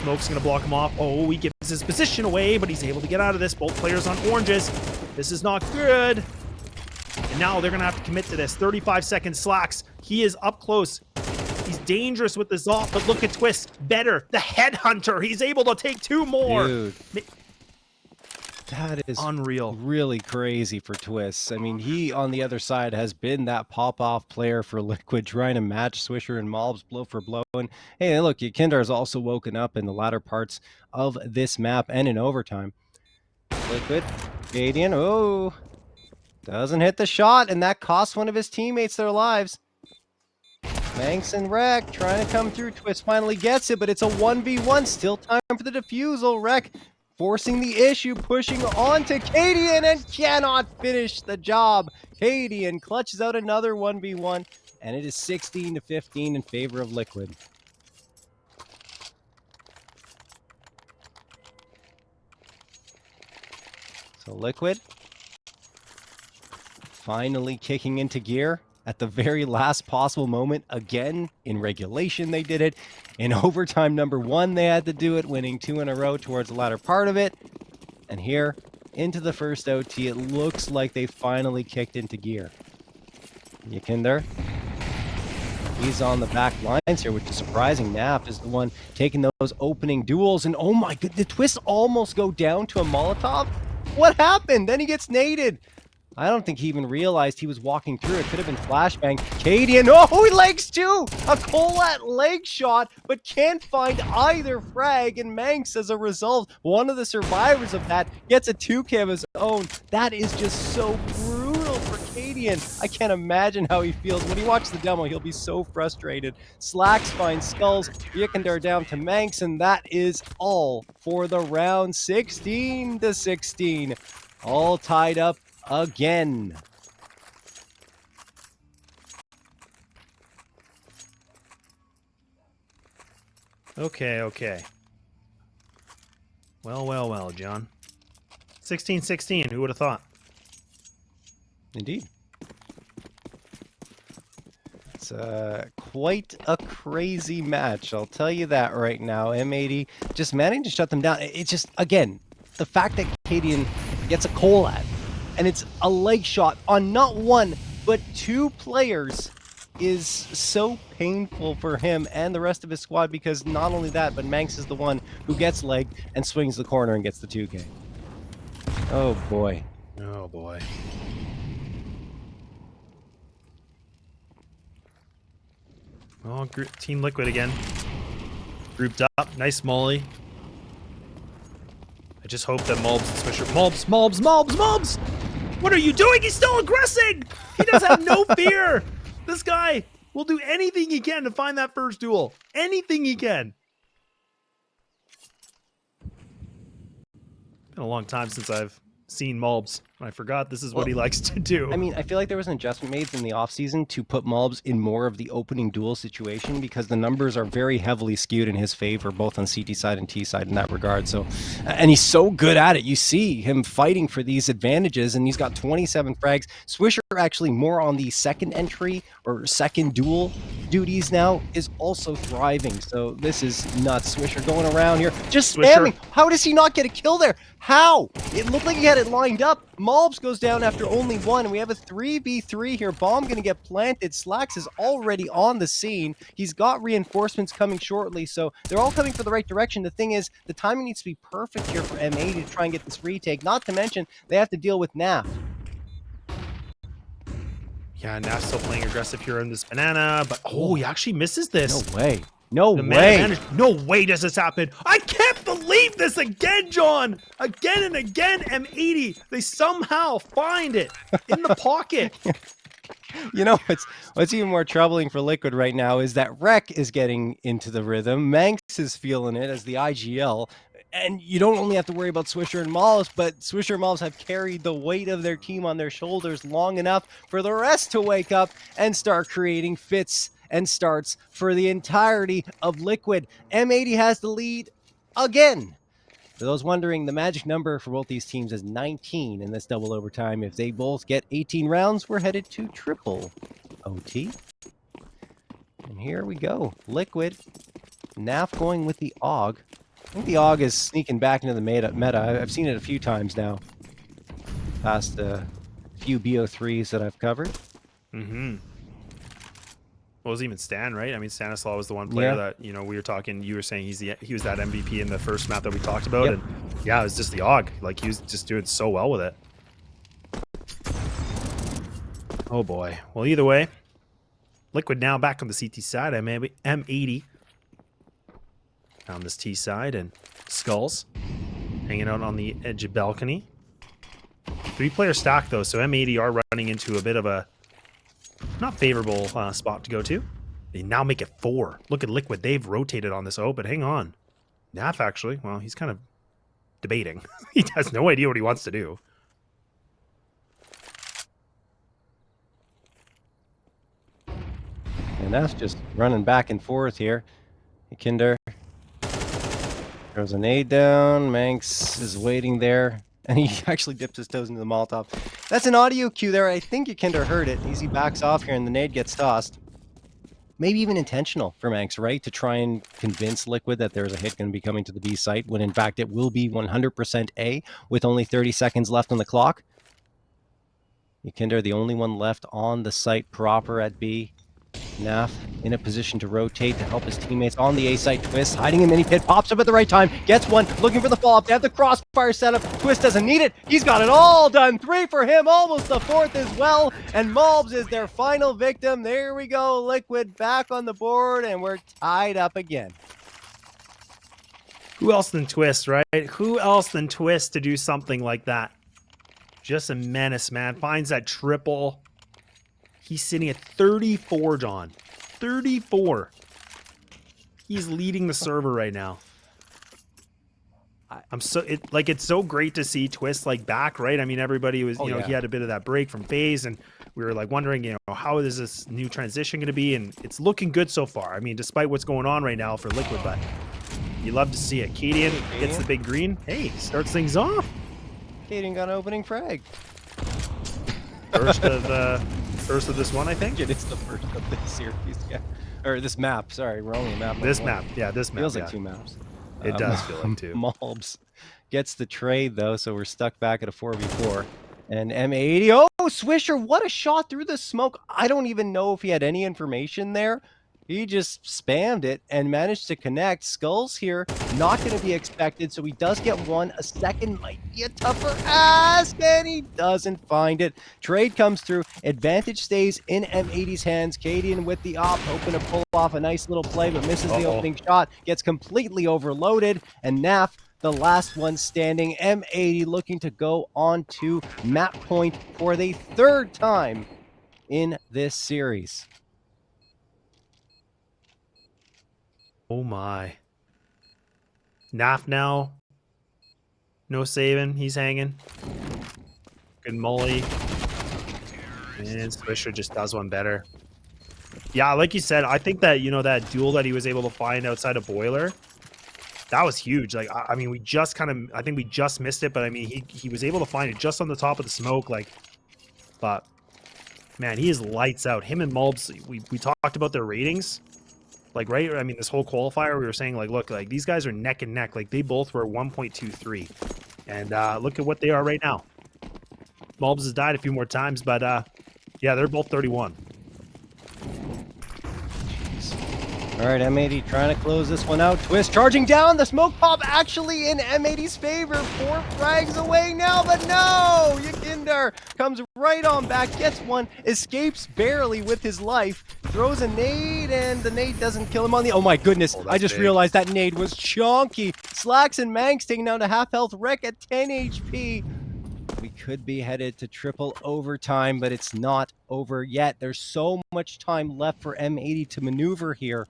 Smoke's going to block him off. Oh, he gives his position away, but he's able to get out of this. Both players on oranges. This is not good. And now they're going to have to commit to this. 35 seconds. Slacks. He is up close. He's dangerous with this off, but look at twistzz. Better. The headhunter. He's able to take 2 more. Dude. That is unreal. Really crazy for twistzz. I mean, he, on the other side, has been that pop-off player for Liquid, trying to match Swisher and malbs blow for blow. And hey, look, Kinder has also woken up in the latter parts of this map and in overtime. Liquid, Canadian, oh, doesn't hit the shot, and that costs one of his teammates their lives. maNkz and reck trying to come through. twistzz finally gets it, but it's a 1v1. Still time for the defusal. Reck forcing the issue, pushing on to Cadian, and cannot finish the job. Cadian clutches out another 1v1, and it is 16-15 in favor of Liquid. So Liquid finally kicking into gear at the very last possible moment. Again, in regulation they did it. In overtime number 1 they had to do it, winning 2 in a row towards the latter part of it. And here, into the first OT, it looks like they finally kicked into gear. Yakinder, he's on the back lines here, which is surprising. Nap is the one taking those opening duels, and oh my god, did twistzz almost go down to a Molotov? What happened? Then he gets naded. I don't think he even realized he was walking through. It could have been flashbang. Cadian, oh, he legs too! A Colat leg shot, but can't find either frag, and maNkz, as a result, one of the survivors of that, gets a 2K of his own. That is just so brutal for Cadian. I can't imagine how he feels. When he watches the demo, he'll be so frustrated. Slacks finds skulls. Yakinder down to maNkz, and that is all for the round. 16-16. All tied up again. Okay. Well, John. 16-16, who would have thought? Indeed. It's quite a crazy match, I'll tell you that right now. M80 just managed to shut them down. It's just, again, the fact that Cadian gets a Colat and it's a leg shot on not one, but 2 players is so painful for him and the rest of his squad, because not only that, but maNkz is the one who gets legged and swings the corner and gets the 2K. Oh boy. Oh boy. Oh, Team Liquid again. Grouped up. Nice molly. I just hope that malbs and Swisher... Malbs! What are you doing? He's still aggressing! He does have no fear! This guy will do anything he can to find that first duel. Anything he can. Been a long time since I've seen malbs. I forgot this is what he likes to do. I mean, I feel like there was an adjustment made in the offseason to put malbs in more of the opening duel situation, because the numbers are very heavily skewed in his favor, both on CT side and T side in that regard. So, and he's so good at it. You see him fighting for these advantages, and he's got 27 frags. Swisher, actually more on the second entry or second duel duties now, is also thriving. So this is nuts. Swisher going around here, just spamming. How does he not get a kill there? How? It looked like he had it lined up. malbs goes down after only 1, and we have a 3v3 here. Bomb gonna get planted. Slacks is already on the scene. He's got reinforcements coming shortly, so they're all coming for the right direction. The thing is, the timing needs to be perfect here for M80 to try and get this retake. Not to mention, they have to deal with Naf. Yeah, Naf's still playing aggressive here in this banana, but oh, he actually misses this. No way. No way. No way does this happen. I can't believe this again, John. Again and again, M80. They somehow find it in the pocket. You know, what's even more troubling for Liquid right now is that reck is getting into the rhythm. maNkz is feeling it as the IGL. And you don't only have to worry about Swisher and malbs, but Swisher and malbs have carried the weight of their team on their shoulders long enough for the rest to wake up and start creating fits and starts for the entirety of Liquid. M80 has the lead again. For those wondering, the magic number for both these teams is 19 in this double overtime. If they both get 18 rounds, we're headed to triple OT. And here we go. Liquid, Naf going with the AUG. I think the AUG is sneaking back into the meta. I've seen it a few times now. Past a few BO3s that I've covered. Mm-hmm. Well, it was even Stan, right? I mean, Stanislaw was the one player that, you know, we were talking, you were saying he was that MVP in the first map that we talked about. And yeah, it was just the AUG. Like, he was just doing so well with it. Oh boy. Well, either way, Liquid now back on the CT side. M80 on this T side, and Skulls hanging out on the edge of balcony. 3-player stack though, so M80 are running into a bit of a not favorable spot to go to. They now make it 4. Look at Liquid, they've rotated on this. Oh, but hang on. Naf actually, well, he's kind of debating. He has no idea what he wants to do. And Naf's just running back and forth here. Kinder throws a nade down. maNkz is waiting there, and he actually dips his toes into the Molotov. That's an audio cue there. I think Kinder heard it. Easy backs off here, and the nade gets tossed. Maybe even intentional for maNkz, right? To try and convince Liquid that there's a hit going to be coming to the B site, when in fact it will be 100% A, with only 30 seconds left on the clock. Kinder, the only one left on the site proper at B. Naf in a position to rotate to help his teammates on the A site. twistzz hiding in mini pit, pops up at the right time, gets one, looking for the follow-up. They have the crossfire setup. twistzz doesn't need it. He's got it all done. 3 for him, almost the 4th as well. And malbs is their final victim. There we go. Liquid back on the board, and we're tied up again. Who else than twistzz, right? Who else than twistzz to do something like that? Just a menace, man. Finds that triple. He's sitting at 34, John. 34. He's leading the server right now. It's so great to see twistzz like back, right? I mean, everybody was, he had a bit of that break from FaZe, and we were like wondering, how is this new transition going to be? And it's looking good so far. I mean, despite what's going on right now for Liquid, but you love to see it. Cadian gets the big green. Hey, starts things off. Cadian got an opening frag. First of this one, I think. It is the first of this series, yeah. Or this map, sorry. We're only a map. This map. Feels like 2 maps. It does feel like 2. malbs gets the trade, though, so we're stuck back at a 4v4. And M80, oh, Swisher, what a shot through the smoke. I don't even know if he had any information there. He just spammed it and managed to connect. Skulls here, not going to be expected, so he does get one. A second might be a tougher ask, and he doesn't find it. Trade comes through. Advantage stays in M80's hands. Cadian with the op, hoping to pull off a nice little play, but misses the opening shot. Gets completely overloaded, and Naf, the last one standing. M80 looking to go on to map point for the third time in this series. Oh my. Naf now. No saving. He's hanging. Good molly. And Swisher just does one better. Yeah, like you said, I think that, that duel that he was able to find outside of Boiler, that was huge. Like, I mean, we just I think we just missed it, but I mean, he was able to find it just on the top of the smoke. Like, but man, he is lights out. Him and malbs, we talked about their ratings. Like, right? I mean, this whole qualifier, we were saying, like, look, like, these guys are neck and neck. Like, they both were 1.23. And look at what they are right now. malbs has died a few more times, but, yeah, they're both 31. All right, M80 trying to close this one out. twistzz charging down. The smoke pop actually in M80's favor. 4 frags away now, but no! Yakinder comes right on back, gets one, escapes barely with his life, throws a nade, and the nade doesn't kill him on the... Oh my goodness, I just realized that nade was chonky. Slacks and maNkz taking down to half health. Reck at 10 HP. We could be headed to triple overtime, but it's not over yet. There's so much time left for M80 to maneuver here.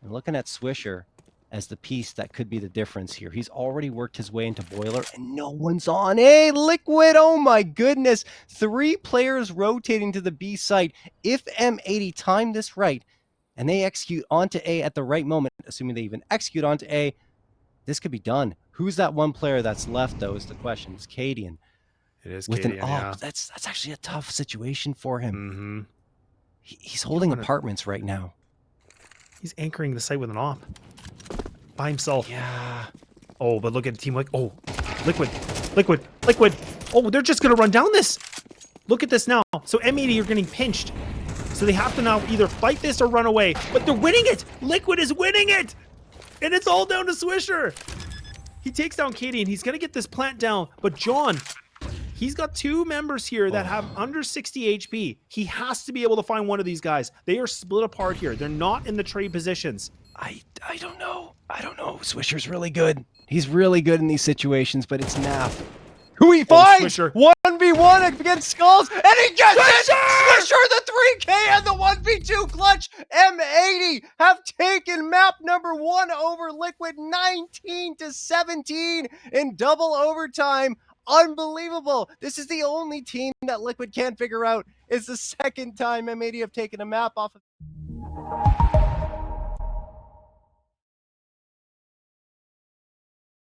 And looking at Swisher as the piece that could be the difference here. He's already worked his way into Boiler, and no one's on A. Liquid, oh my goodness. 3 players rotating to the B site. If M80 timed this right, and they execute onto A at the right moment, assuming they even execute onto A, this could be done. Who's that one player that's left, though, is the question. It's Cadian. It is with Cadian, an op. yeah. That's actually a tough situation for him. Mm-hmm. He's holding apartments right now. He's anchoring the site with an op. By himself. Yeah. Oh, but look at the team like, oh, Liquid. Oh, they're just going to run down this. Look at this now. So M80 are getting pinched. So they have to now either fight this or run away. But they're winning it. Liquid is winning it. And it's all down to Swisher. He takes down Katie and he's going to get this plant down. But John, he's got 2 members here that have under 60 HP. He has to be able to find one of these guys. They are split apart here. They're not in the trade positions. I don't know. Swisher's really good. He's really good in these situations, but it's Naf who he finds 1v1 against Skulls, and he gets it! Swisher, the 3K and the 1v2 clutch. M80 have taken map number 1 over Liquid 19-17 in double overtime. Unbelievable. This is the only team that Liquid can't figure out. It's the second time M80 have taken a map off of